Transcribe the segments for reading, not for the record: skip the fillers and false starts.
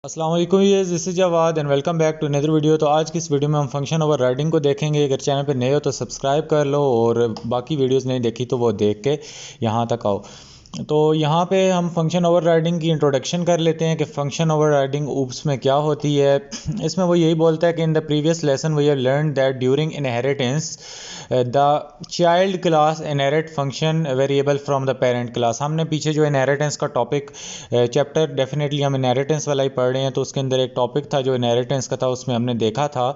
अस्सलाम वालेकुम, ये this is Jawad and welcome back to another video. तो आज की इस वीडियो में हम फंक्शन ओवर राइडिंग को देखेंगे। अगर चैनल पर नए हो तो सब्सक्राइब कर लो और बाकी वीडियोस नहीं देखी तो वो देख के यहाँ तक आओ। तो यहाँ पे हम फंक्शन ओवर राइडिंग की इंट्रोडक्शन कर लेते हैं कि फंक्शन ओवर राइडिंग ऊप्स में क्या होती है। इसमें वो यही बोलता है कि in the previous lesson we have learn that during inheritance the child class inherit function variable from the parent class. हमने पीछे जो इनहेरिटेंस का टॉपिक चैप्टर डेफिनेटली हम इनहेरिटेंस वाला ही पढ़ रहे हैं, तो उसके अंदर एक टॉपिक था जो इनहेरिटेंस का था। उसमें हमने देखा था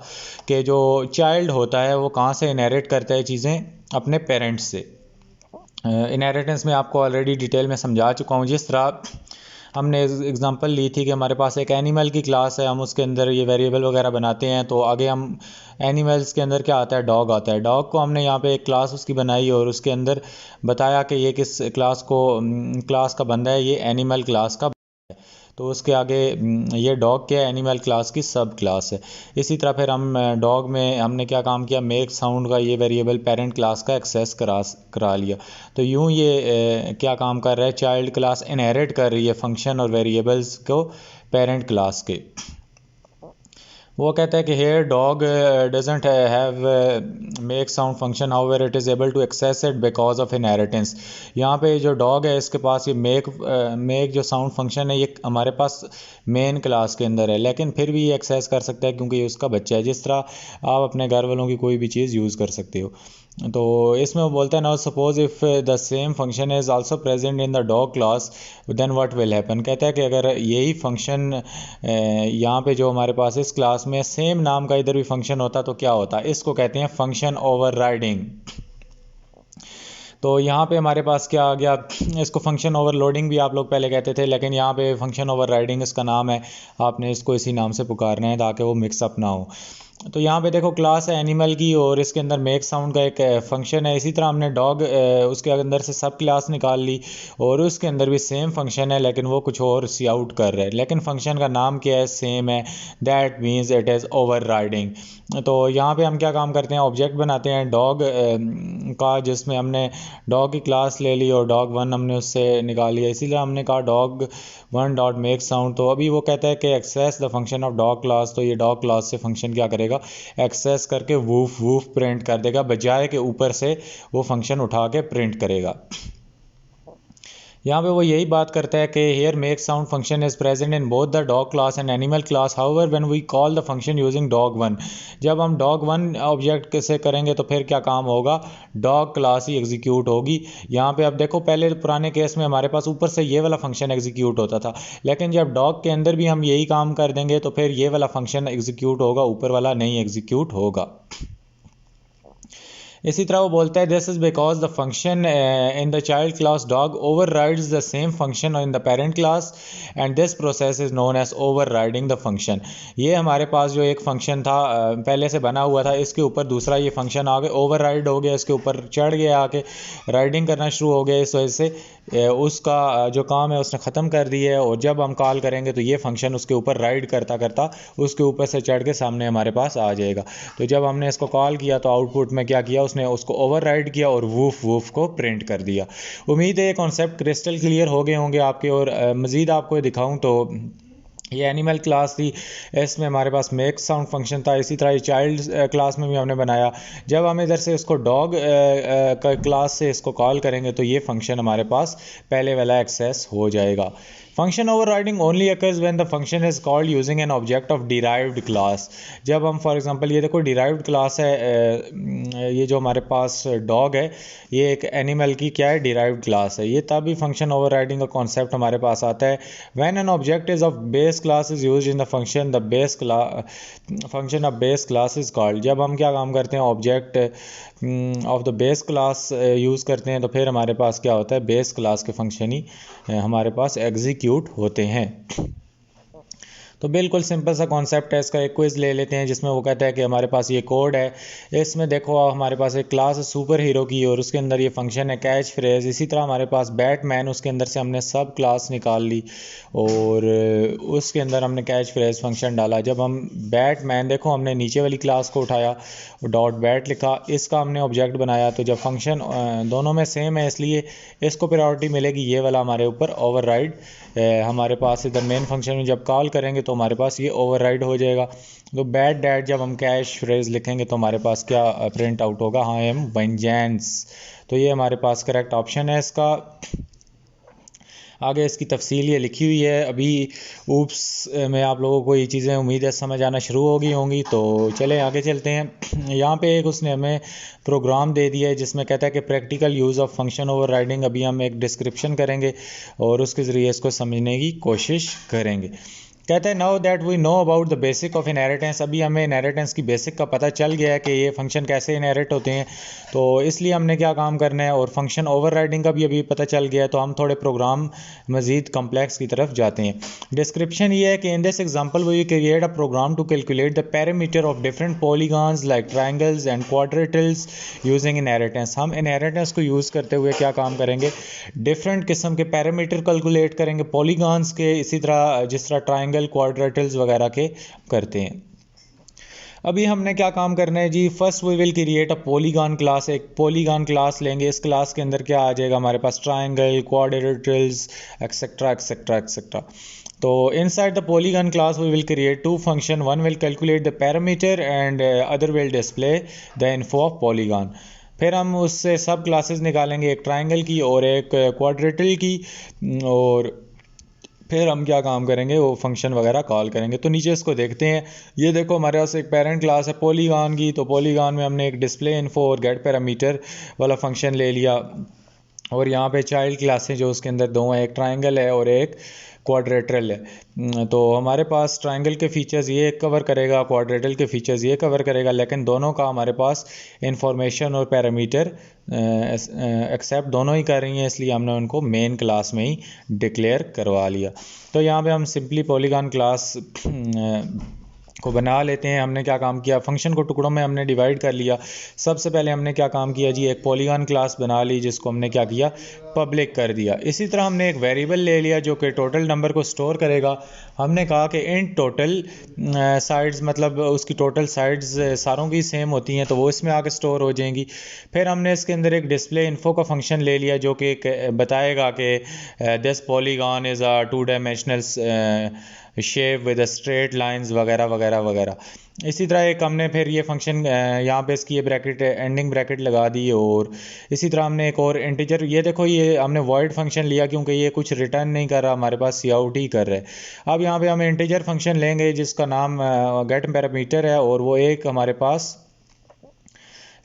कि जो चाइल्ड होता है वो कहाँ से इनहेरिट करता है चीज़ें, अपने पेरेंट्स से। इनहेरिटेंस में आपको ऑलरेडी डिटेल में समझा चुका हूँ। जिस तरह हमने एग्जांपल ली थी कि हमारे पास एक एनिमल की क्लास है, हम उसके अंदर ये वेरिएबल वगैरह बनाते हैं, तो आगे हम एनिमल्स के अंदर क्या आता है, डॉग आता है। डॉग को हमने यहाँ पे एक क्लास उसकी बनाई और उसके अंदर बताया कि ये किस क्लास का बंदा है, ये एनिमल क्लास का। तो उसके आगे ये डॉग क्या है, एनिमल क्लास की सब क्लास है। इसी तरह फिर हम डॉग में हमने क्या काम किया, मेक साउंड का ये वेरिएबल पेरेंट क्लास का एक्सेस करा लिया। तो यूँ ये क्या काम कर रहा है, चाइल्ड क्लास इनहेरिट कर रही है फंक्शन और वेरिएबल्स को पेरेंट क्लास के। वो कहता है कि here dog doesn't have make sound function, however it is able to access it because of inheritance. यहाँ पे जो डॉग है इसके पास ये मेक जो साउंड फंक्शन है ये हमारे पास मेन क्लास के अंदर है, लेकिन फिर भी ये एक्सेस कर सकता है क्योंकि ये उसका बच्चा है। जिस तरह आप अपने घर वालों की कोई भी चीज़ यूज़ कर सकते हो। तो इसमें वो बोलता है now suppose if the same function is also present in the dog class then what will happen. कहता है कि अगर यही फंक्शन यहाँ पे जो हमारे पास इस क्लास में सेम नाम का इधर भी फंक्शन होता तो क्या होता। इसको कहते हैं फंक्शन ओवर राइडिंग। तो यहाँ पे हमारे पास क्या आ गया, इसको फंक्शन ओवरलोडिंग भी आप लोग पहले कहते थे, लेकिन यहाँ पे फंक्शन ओवर राइडिंग इसका नाम है। आपने इसको इसी नाम से पुकारना है ताकि वो मिक्सअप ना हो। तो यहाँ पे देखो क्लास है एनिमल की और इसके अंदर मेक साउंड का एक फंक्शन है। इसी तरह हमने डॉग उसके अंदर से सब क्लास निकाल ली और उसके अंदर भी सेम फंक्शन है, लेकिन वो कुछ और सी आउट कर रहा है, लेकिन फंक्शन का नाम क्या है, सेम है। That means it is over riding. तो यहाँ पे हम क्या काम करते हैं, ऑब्जेक्ट बनाते हैं डॉग का, जिसमें हमने डॉग की क्लास ले ली और डॉग वन हमने उससे निकाल लिया। इसीलिए हमने कहा dog one dot make sound. तो अभी वो कहता है कि access the function of dog class. तो ये डॉग क्लास से फंक्शन क्या करेगा, एक्सेस करके वूफ वूफ प्रिंट कर देगा, बजाय के ऊपर से वो फंक्शन उठा के प्रिंट करेगा। यहाँ पे वो यही बात करता है कि here make sound function is present in both the dog class and animal class, however when we call the function using dog one. जब हम डॉग वन ऑब्जेक्ट से करेंगे तो फिर क्या काम होगा, डॉग क्लास ही एग्जीक्यूट होगी। यहाँ पे अब देखो, पहले पुराने केस में हमारे पास ऊपर से ये वाला फंक्शन एग्जीक्यूट होता था, लेकिन जब डॉग के अंदर भी हम यही काम कर देंगे तो फिर ये वाला फंक्शन एग्जीक्यूट होगा, ऊपर वाला नहीं एग्जीक्यूट होगा। इसी तरह वो बोलता है this is because the function in the child class dog overrides the same function in the parent class and this process is known as overriding the function. ये हमारे पास जो एक फंक्शन था पहले से बना हुआ था, इसके ऊपर दूसरा ये फंक्शन आ गया, ओवर राइड हो गया, इसके ऊपर चढ़ गया, आके राइडिंग करना शुरू हो गया। इस वजह से उसका जो काम है उसने ख़त्म कर दिया है, और जब हम कॉल करेंगे तो ये फंक्शन उसके ऊपर राइड करता करता उसके ऊपर से चढ़ के सामने हमारे पास आ जाएगा। तो जब हमने इसको कॉल किया तो आउटपुट में क्या किया, उसने उसको ओवरराइड किया और वूफ वूफ को प्रिंट कर दिया। उम्मीद है ये कॉन्सेप्ट क्रिस्टल क्लियर हो गए होंगे आपके। और मज़ीद आपको दिखाऊं तो ये एनिमल क्लास थी, इसमें हमारे पास मेक साउंड फंक्शन था। इसी तरह ये चाइल्ड क्लास में भी हमने बनाया। जब हम इधर से इसको डॉग क्लास से इसको कॉल करेंगे तो ये फंक्शन हमारे पास पहले वाला एक्सेस हो जाएगा। Function overriding only occurs when the function is called using N object of derived class. जब हम फॉर एग्जांपल ये देखो डिराइव्ड क्लास है, ये जो हमारे पास डॉग है ये एक एनिमल की क्या है, डिराइव्ड क्लास है। ये तभी फंक्शन ओवरराइडिंग का कॉन्सेप्ट हमारे पास आता है when an object is of base class is used in the function the function of base class is called. जब हम क्या काम करते हैं, object of the base class use करते हैं तो फिर हमारे पास क्या होता है, बेस क्लास के फंक्शन ही हमारे पास एग्जीक्यूट होते हैं। तो बिल्कुल सिंपल सा कॉन्सेप्ट है। इसका एक क्विज़ ले लेते हैं जिसमें वो कहता है कि हमारे पास ये कोड है, इसमें देखो हमारे पास एक क्लास है सुपर हीरो की और उसके अंदर ये फंक्शन है कैच फ्रेज। इसी तरह हमारे पास बैटमैन, उसके अंदर से हमने सब क्लास निकाल ली और उसके अंदर हमने कैच फ्रेज फंक्शन डाला। जब हम बैटमैन, देखो हमने नीचे वाली क्लास को उठाया, डॉट बैट लिखा, इसका हमने ऑब्जेक्ट बनाया। तो जब फंक्शन दोनों में सेम है इसलिए इसको प्रायोरिटी मिलेगी, ये वाला हमारे ऊपर ओवरराइड हमारे पास इधर मेन फंक्शन में जब कॉल करेंगे तो हमारे पास ये ओवरराइड हो जाएगा। तो बैड डैड जब हम कैश फ्रेज लिखेंगे तो हमारे पास क्या प्रिंट आउट होगा, हाँ एम वेंजेंस। तो ये हमारे पास करेक्ट ऑप्शन है इसका। आगे इसकी तफसील ये लिखी हुई है। अभी ऊप्स में आप लोगों को ये चीज़ें उम्मीद है समझ आना शुरू हो गई होंगी। तो चलें आगे चलते हैं। यहाँ पे एक उसने हमें प्रोग्राम दे दिया है जिसमें कहता है कि practical use of function overriding. अभी हम एक डिस्क्रिप्शन करेंगे और उसके ज़रिए इसको समझने की कोशिश करेंगे। कहते हैं now that we know about the basic of inheritance. अभी हमें इनहेरिटेंस की बेसिक का पता चल गया है कि ये फंक्शन कैसे इनहेरिट होते हैं। तो इसलिए हमने क्या काम करना है, और फंक्शन ओवरराइडिंग का भी अभी पता चल गया है। तो हम थोड़े प्रोग्राम मज़ीद कम्प्लेक्स की तरफ जाते हैं। डिस्क्रिप्शन ये है कि in this example we create a program to calculate the parameter of different polygons like triangles and quadrilaterals using inheritance. हम इनहेरिटेंस को यूज़ करते हुए क्या काम करेंगे, डिफरेंट किस्म के पैरामीटर कैलकुलेट करेंगे पॉलीगॉन्स के, इसी तरह जिस तरह ट्राइंगल क्वाड्रेटल्स वगैरह के करते हैं। अभी हमने क्या काम करना है जी, first we will create a polygon class. एक पॉलीगॉन क्लास लेंगे। इस क्लास के अंदर क्या आ जाएगा हमारे पास, triangle, quadrilaterals, etcetera etcetera etcetera. तो inside the polygon class we will create two function, one will calculate the parameter and other will display the info of polygon. फिर हम उससे सब क्लासेस निकालेंगे, एक ट्राइंगल की और एक क्वाड्रेटल की, और फिर हम क्या काम करेंगे, वो फंक्शन वगैरह कॉल करेंगे। तो नीचे इसको देखते हैं। ये देखो हमारे पास एक पेरेंट क्लास है पॉलीगॉन की। तो पॉलीगॉन में हमने एक डिस्प्ले इन्फो और गेट पैरामीटर वाला फंक्शन ले लिया, और यहाँ पे चाइल्ड क्लासें जो उसके अंदर दो हैं, एक ट्राइंगल है और एक क्वाड्रेटल है। तो हमारे पास ट्राइंगल के फीचर्स ये कवर करेगा, क्वाड्रेटल के फीचर्स ये कवर करेगा, लेकिन दोनों का हमारे पास इंफॉर्मेशन और पैरामीटर एक्सेप्ट दोनों ही कर रही हैं, इसलिए हमने उनको मेन क्लास में ही डिक्लेयर करवा लिया। तो यहाँ पे हम सिंपली पॉलीगॉन क्लास को बना लेते हैं। हमने क्या काम किया, फंक्शन को टुकड़ों में हमने डिवाइड कर लिया। सबसे पहले हमने क्या काम किया जी, एक पॉलीगॉन क्लास बना ली जिसको हमने क्या किया, पब्लिक कर दिया। इसी तरह हमने एक वेरिएबल ले लिया जो कि टोटल नंबर को स्टोर करेगा। हमने कहा कि इन टोटल साइड्स, मतलब उसकी टोटल साइड्स सारों की सेम होती हैं तो वो इसमें आके स्टोर हो जाएंगी। फिर हमने इसके अंदर एक डिस्प्ले इन्फो का फंक्शन ले लिया जो कि बताएगा कि this polygon is a 2 dimensional shape with straight lines वगैरह वगैरह वगैरह। इसी तरह एक हमने फिर ये फंक्शन यहाँ पे इसकी ये ब्रैकेट एंडिंग ब्रैकेट लगा दी, और इसी तरह हमने एक और इंटीजर, ये देखो ये हमने वॉइड फंक्शन लिया क्योंकि ये कुछ रिटर्न नहीं कर रहा, हमारे पास सी आउट ही कर रहा है। अब यहाँ पे हम इंटीजर फंक्शन लेंगे जिसका नाम गेट पैरामीटर है, और वो एक हमारे पास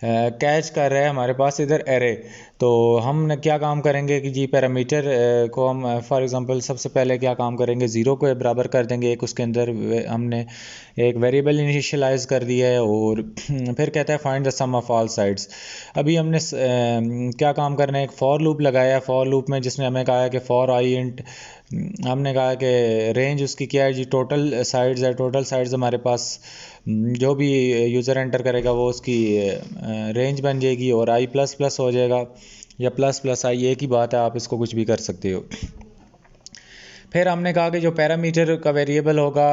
कैच कर रहा है हमारे पास इधर एरे। तो हम क्या काम करेंगे कि जी पैरामीटर को हम फॉर एग्जांपल सबसे पहले क्या काम करेंगे, ज़ीरो को बराबर कर देंगे एक, उसके अंदर हमने एक वेरिएबल इनिशियलाइज कर दिया है, और फिर कहता है find the sum of all sides. अभी हमने क्या काम करना है, एक फॉर लूप लगाया है। फॉर लूप में जिसमें हमें कहा है कि फॉर आई इंट, हमने कहा कि रेंज उसकी क्या है जी, टोटल साइड्स है। टोटल साइड्स हमारे पास जो भी यूज़र एंटर करेगा वो उसकी रेंज बन जाएगी, और आई प्लस प्लस हो जाएगा, या प्लस प्लस आई, एक ही बात है, आप इसको कुछ भी कर सकते हो। फिर हमने कहा कि जो पैरामीटर का वेरिएबल होगा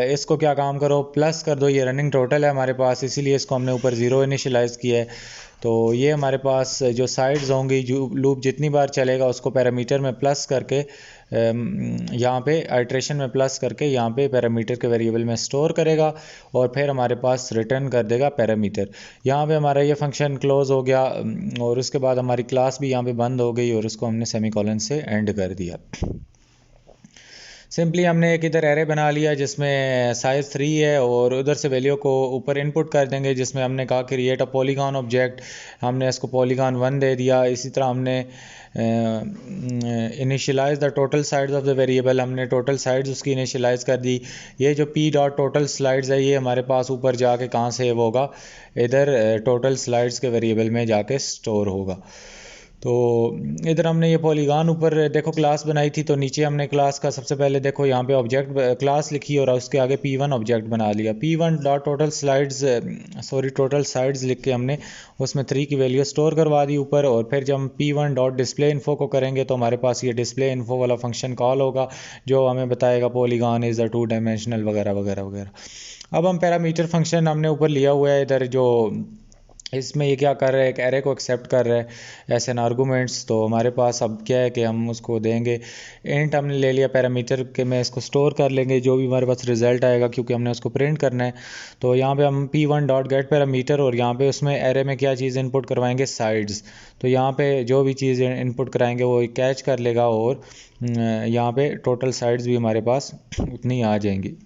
इसको क्या काम करो, प्लस कर दो। ये रनिंग टोटल है हमारे पास, इसीलिए इसको हमने ऊपर ज़ीरो इनिशियलाइज़ किया है। तो ये हमारे पास जो साइड्स होंगी, जो लूप जितनी बार चलेगा उसको पैरामीटर में प्लस करके यहाँ पे आइट्रेशन में प्लस करके यहाँ पे पैरामीटर के वेरिएबल में स्टोर करेगा, और फिर हमारे पास रिटर्न कर देगा पैरामीटर। यहाँ पे हमारा ये फंक्शन क्लोज हो गया, और उसके बाद हमारी क्लास भी यहाँ पे बंद हो गई, और उसको हमने सेमीकोलन से एंड कर दिया। सिंपली हमने एक इधर एरे बना लिया जिसमें साइज़ 3 है, और उधर से वैल्यू को ऊपर इनपुट कर देंगे, जिसमें हमने कहा क्रिएट अ पॉलीगॉन ऑब्जेक्ट। हमने इसको पॉलीगॉन 1 दे दिया। इसी तरह हमने initialize the total sides of the variable, हमने टोटल साइड्स उसकी इनिशियलाइज कर दी। ये जो पी डॉट टोटल स्लाइड्स है ये हमारे पास ऊपर जाके कहाँ सेव होगा, इधर टोटल स्लाइड्स के वेरिएबल में जाके स्टोर होगा। तो इधर हमने ये पॉलीगॉन ऊपर देखो क्लास बनाई थी, तो नीचे हमने क्लास का सबसे पहले देखो यहाँ पे ऑब्जेक्ट क्लास लिखी, और उसके आगे P1 ऑब्जेक्ट बना लिया। P1 dot total slides total sides लिख के हमने उसमें 3 की वैल्यू स्टोर करवा दी ऊपर, और फिर जब हम P1 डॉट डिस्प्ले इन्फो को करेंगे तो हमारे पास ये डिस्प्ले इन्फो वाला फंक्शन कॉल होगा जो हमें बताएगा पॉलीगॉन इज़ अ 2 डायमेंशनल वगैरह वगैरह वगैरह। अब हम पैरामीटर फंक्शन हमने ऊपर लिया हुआ है, इधर जो इसमें ये क्या कर रहा है, एक एरे को एक्सेप्ट कर रहा है एस एन आर्गूमेंट्स। तो हमारे पास अब क्या है कि हम उसको देंगे इंट, हमने ले लिया पैरामीटर के में इसको स्टोर कर लेंगे जो भी हमारे पास रिजल्ट आएगा, क्योंकि हमने उसको प्रिंट करना है। तो यहाँ पे हम p1 डॉट गेट पैरामीटर, और यहाँ पे उसमें एरे में क्या चीज़ इनपुट करवाएंगे, साइड्स। तो यहाँ पे जो भी चीज़ इनपुट कराएंगे वो कैच कर लेगा, और यहाँ पे टोटल साइड्स भी हमारे पास उतनी आ जाएंगी।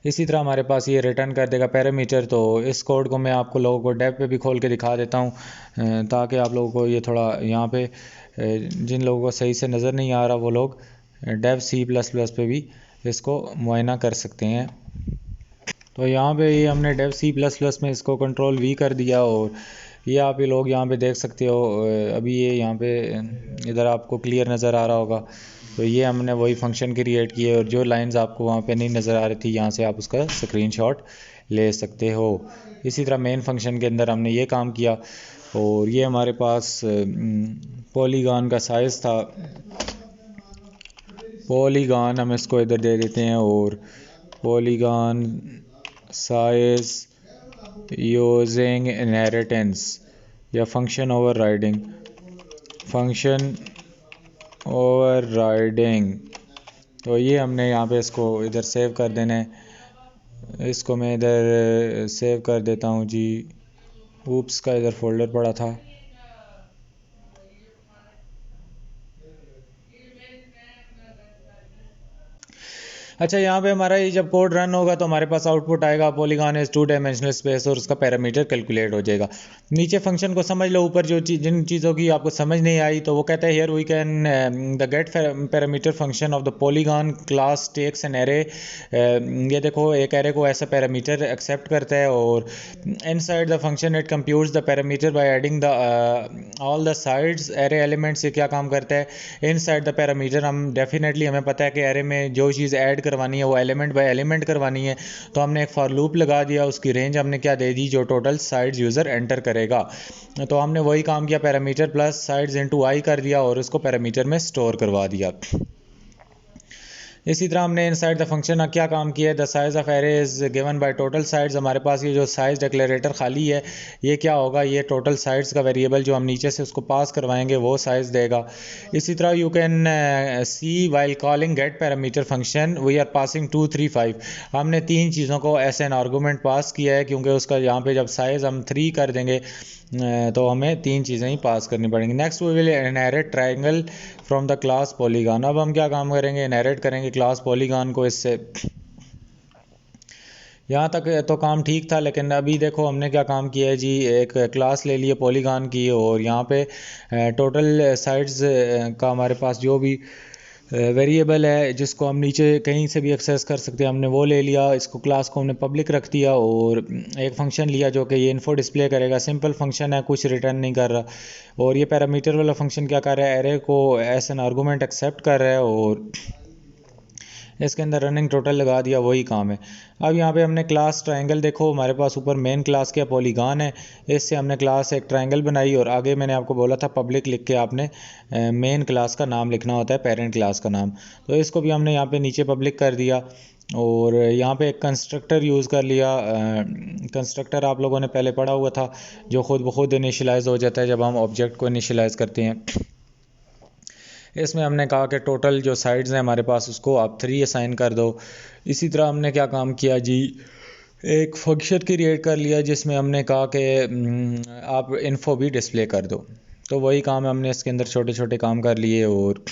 इसी तरह हमारे पास ये रिटर्न कर देगा पैरामीटर। तो इस कोड को मैं आपको लोगों को डेव पे भी खोल के दिखा देता हूँ, ताकि आप लोगों को ये थोड़ा यहाँ पे जिन लोगों को सही से नज़र नहीं आ रहा वो लोग डेव C++ पे भी इसको मुआयना कर सकते हैं। तो यहाँ पे ये हमने डेव C++ में इसको कंट्रोल V कर दिया, और ये आप ये लोग यहाँ पे देख सकते हो। अभी ये यहाँ पे इधर आपको क्लियर नज़र आ रहा होगा। तो ये हमने वही फंक्शन क्रिएट किए, और जो लाइंस आपको वहाँ पे नहीं नज़र आ रही थी यहाँ से आप उसका स्क्रीनशॉट ले सकते हो। इसी तरह मेन फंक्शन के अंदर हमने ये काम किया, और ये हमारे पास पॉलीगॉन का साइज़ था। पॉलीगॉन हम इसको इधर दे देते हैं, और पॉलीगॉन साइज यूजिंग इनहेरिटेंस या फंक्शन ओवरराइडिंग, फंक्शन ओवरराइडिंग। तो ये हमने यहाँ पे इसको इधर सेव कर देना है। इसको मैं इधर सेव कर देता हूँ जी। ऊप्स का इधर फोल्डर पड़ा था। अच्छा, यहाँ पे हमारा ये जब कोड रन होगा तो हमारे पास आउटपुट आएगा पॉलीगॉन इज 2 डायमेंशनल स्पेस, और उसका पैरामीटर कैलकुलेट हो जाएगा। नीचे फंक्शन को समझ लो। ऊपर जो जिन चीज़ों की आपको समझ नहीं आई तो वो कहता है here we can the get parameter function of the polygon class takes an array. ये देखो, एक एरे को ऐसा पैरामीटर एक्सेप्ट करता है, और inside the function it computes the parameter by adding the all the sides. Array element से क्या काम करता है, इनसाइड द पैरामीटर हम डेफिनेटली, हमें पता है कि एरे में जो चीज़ ऐड करवानी है वो एलिमेंट बाय एलिमेंट करवानी है। तो हमने एक फॉर लूप लगा दिया, उसकी रेंज हमने क्या दे दी, जो टोटल साइड्स यूज़र एंटर करेगा। तो हमने वही काम किया, parameter plus sides into I कर दिया, और उसको पैरामीटर में स्टोर करवा दिया। इसी तरह हमने इनसाइड द फंक्शन क्या काम किया है, the size of array is given by total sides. हमारे पास ये जो साइज़ डिक्लेरेटर खाली है, ये क्या होगा, ये टोटल साइड्स का वेरिएबल जो हम नीचे से उसको पास करवाएंगे वो साइज़ देगा। इसी तरह you can see while calling get parameter function we are passing 2 3 5। हमने 3 चीज़ों को एस एन आर्गूमेंट पास किया है, क्योंकि उसका यहाँ पे जब साइज़ हम 3 कर देंगे तो हमें 3 चीज़ें ही पास करनी पड़ेंगी। Next we will inherit triangle from the class polygon. अब हम क्या काम करेंगे, इनहेरिट करेंगे क्लास पॉलीगॉन को इससे। यहाँ तक तो काम ठीक था, लेकिन अभी देखो हमने क्या काम किया है जी, एक क्लास ले लिए पॉलीगॉन की, और यहाँ पे टोटल साइड्स का हमारे पास जो भी वेरिएबल है जिसको हम नीचे कहीं से भी एक्सेस कर सकते हैं, हमने वो ले लिया। इसको क्लास को हमने पब्लिक रख दिया, और एक फंक्शन लिया जो कि ये इन्फो डिस्प्ले करेगा। सिंपल फंक्शन है, कुछ रिटर्न नहीं कर रहा। और ये पैरामीटर वाला फंक्शन क्या कर रहा है, एरे को एज एन आर्गूमेंट एक्सेप्ट कर रहा है, और इसके अंदर रनिंग टोटल लगा दिया, वही काम है। अब यहाँ पे हमने क्लास ट्रायंगल, देखो हमारे पास ऊपर मेन क्लास क्या पॉलीगॉन है, इससे हमने क्लास एक ट्रायंगल बनाई, और आगे मैंने आपको बोला था पब्लिक लिख के आपने मेन क्लास का नाम लिखना होता है, पेरेंट क्लास का नाम। तो इसको भी हमने यहाँ पे नीचे पब्लिक कर दिया, और यहाँ पे एक कंस्ट्रक्टर यूज़ कर लिया। कंस्ट्रक्टर आप लोगों ने पहले पढ़ा हुआ था, जो खुद ब खुद इनिशियलाइज़ हो जाता है जब हम ऑब्जेक्ट को इनिशियलाइज़ करते हैं। इसमें हमने कहा कि टोटल जो साइड्स हैं हमारे पास उसको आप 3 असाइन कर दो। इसी तरह हमने क्या काम किया जी, एक फंक्शन क्रिएट कर लिया जिसमें हमने कहा कि आप इन्फो भी डिस्प्ले कर दो। तो वही काम हमने इसके अंदर छोटे छोटे काम कर लिए, और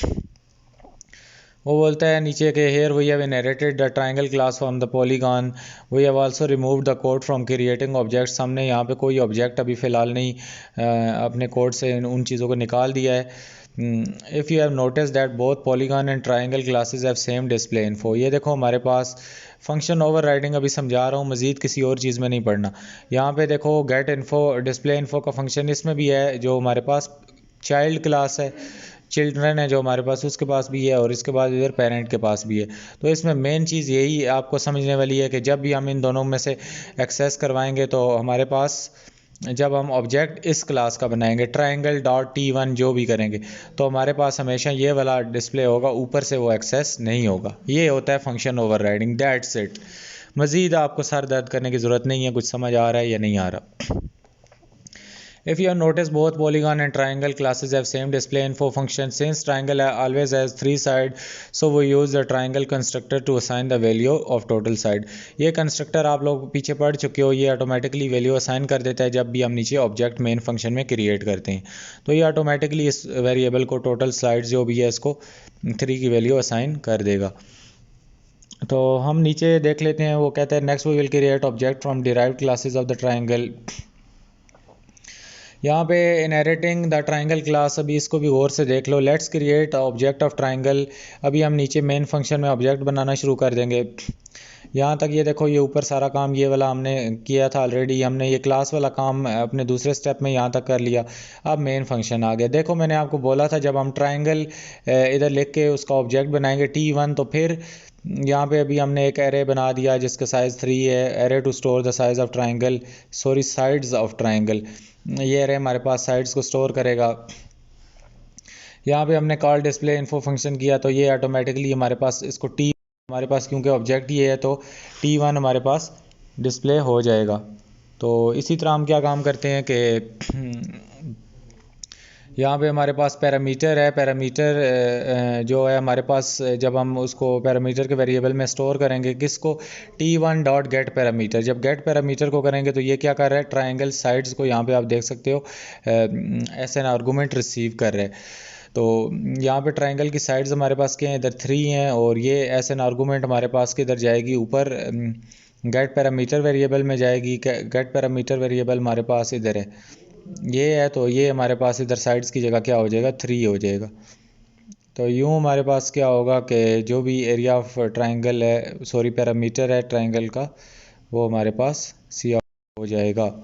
वो बोलता है नीचे के here we have inherited the triangle class from the polygon, we have also removed the code from creating objects. हमने यहाँ पे कोई ऑब्जेक्ट अभी फ़िलहाल नहीं अपने कोड से उन चीज़ों को निकाल दिया है। If you have notice that both polygon and triangle classes have same display info. ये देखो हमारे पास फंक्शन ओवर राइडिंग अभी समझा रहा हूँ, मज़ीद किसी और चीज़ में नहीं पढ़ना। यहाँ पे देखो गेट इन्फो डिस्प्ले इन्फो का फंक्शन इसमें भी है, जो हमारे पास चाइल्ड क्लास है, चिल्ड्रन है जो हमारे पास, उसके पास भी है, और इसके बाद इधर पेरेंट के पास भी है। तो इसमें मेन चीज़ यही आपको समझने वाली है कि जब भी हम इन दोनों में से एक्सेस करवाएंगे तो हमारे पास, जब हम ऑब्जेक्ट इस क्लास का बनाएंगे ट्रायंगल डॉट T1 जो भी करेंगे, तो हमारे पास हमेशा ये वाला डिस्प्ले होगा, ऊपर से वो एक्सेस नहीं होगा। ये होता है फंक्शन ओवरराइडिंग, दैट्स इट। मज़ीद आपको सर दर्द करने की ज़रूरत नहीं है। कुछ समझ आ रहा है या नहीं आ रहा? If you have noticed, both polygon and triangle classes have same display info function. Since triangle always has 3 sides, so we use the triangle constructor to assign the value of total side. ये constructor आप लोग पीछे पढ़ चुके हो, ये automatically value assign कर देता है जब भी हम नीचे ऑब्जेक्ट मेन फंक्शन में क्रिएट करते हैं। तो ये ऑटोमेटिकली इस वेरिएबल को टोटल साइड जो भी है इसको 3 की वैल्यू असाइन कर देगा। तो हम नीचे देख लेते हैं, वो कहते हैं next we will create object from derived classes of the triangle. यहाँ पे इनहेरिटिंग द ट्राइंगल क्लास, अभी इसको भी गौर से देख लो। Let's create object of triangle. अभी हम नीचे मेन फंक्शन में ऑब्जेक्ट बनाना शुरू कर देंगे। यहाँ तक ये देखो, ये ऊपर सारा काम ये वाला हमने किया था ऑलरेडी, हमने ये क्लास वाला काम अपने दूसरे स्टेप में यहाँ तक कर लिया। अब मेन फंक्शन आ गया। देखो मैंने आपको बोला था जब हम ट्राइंगल इधर लिख के उसका ऑब्जेक्ट बनाएंगे T1, तो फिर यहाँ पे अभी हमने एक एरे बना दिया जिसका साइज़ 3 है। Array to store the size of triangle, sorry sides of triangle. ये एरे हमारे पास साइड्स को स्टोर करेगा। यहाँ पे हमने कॉल डिस्प्ले इन्फो फंक्शन किया, तो ये ऑटोमेटिकली हमारे पास इसको T, हमारे पास क्योंकि ऑब्जेक्ट ये है तो T1 हमारे पास डिस्प्ले हो जाएगा। तो इसी तरह हम क्या काम करते हैं कि यहाँ पे हमारे पास पैरामीटर है। पैरामीटर जो है हमारे पास, जब हम उसको पैरामीटर के वेरिएबल में स्टोर करेंगे किसको, T1 डॉट गेट पैरामीटर। जब गेट पैरामीटर को करेंगे तो ये क्या कर रहा है, ट्राइंगल साइड्स को यहाँ पे आप देख सकते हो एस एन आर्गूमेंट रिसीव कर रहे हैं। तो यहाँ पे ट्राइंगल की साइड्स हमारे पास क्या हैं, इधर 3 हैं, और ये एस एन आर्गूमेंट हमारे पास किधर जाएगी, ऊपर गेट पैरामीटर वेरिएबल में जाएगी। गेट पैरामीटर वेरिएबल हमारे पास इधर है, ये है, तो ये हमारे पास इधर साइड्स की जगह क्या हो जाएगा, 3 हो जाएगा। तो यूँ हमारे पास क्या होगा कि जो भी एरिया ऑफ ट्राइंगल है, सॉरी पैरामीटर है ट्राइंगल का, वो हमारे पास सी हो जाएगा।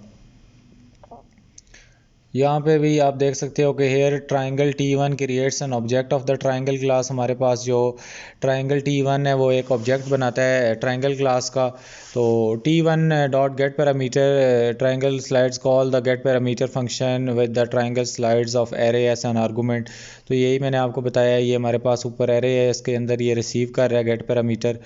यहाँ पे भी आप देख सकते हो कि here triangle T1 creates an object of the triangle class. हमारे पास जो ट्राइंगल T1 है वो एक ऑब्जेक्ट बनाता है ट्राइंगल क्लास का। तो T1 dot get perimeter triangle slides call the get parameter function with the triangle slides of array as an argument. तो यही मैंने आपको बताया, ये हमारे पास ऊपर एरे है, इसके अंदर ये रिसीव कर रहा है गेट पैरामीटर।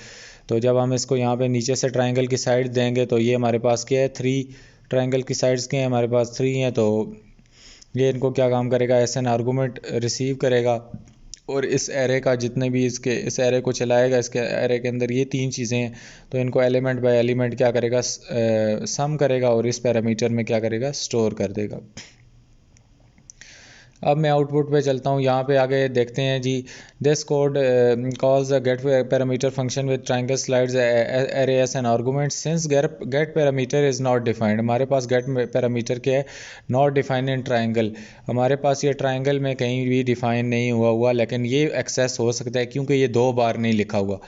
तो जब हम इसको यहाँ पे नीचे से ट्राइंगल की साइड देंगे तो ये हमारे पास क्या है, 3 ट्राइंगल की साइड्स के हैं हमारे पास 3 हैं। तो ये इनको क्या काम करेगा, एस एन आर्गूमेंट रिसीव करेगा और इस एरे का जितने भी इसके इस एरे को चलाएगा। इसके एरे के अंदर ये 3 चीज़ें हैं, तो इनको एलिमेंट बाय एलिमेंट क्या करेगा, सम करेगा और इस पैरामीटर में क्या करेगा, स्टोर कर देगा। अब मैं आउटपुट पे चलता हूँ, यहाँ पे आगे देखते हैं जी। This code calls the get parameter function with triangle sides array as an argument since get parameter is not defined. हमारे पास गेट पैरामीटर क्या है, नॉट डिफाइंड इन ट्राइंगल। हमारे पास ये ट्राइंगल में कहीं भी डिफाइन नहीं हुआ, लेकिन ये एक्सेस हो सकता है क्योंकि ये 2 बार नहीं लिखा हुआ।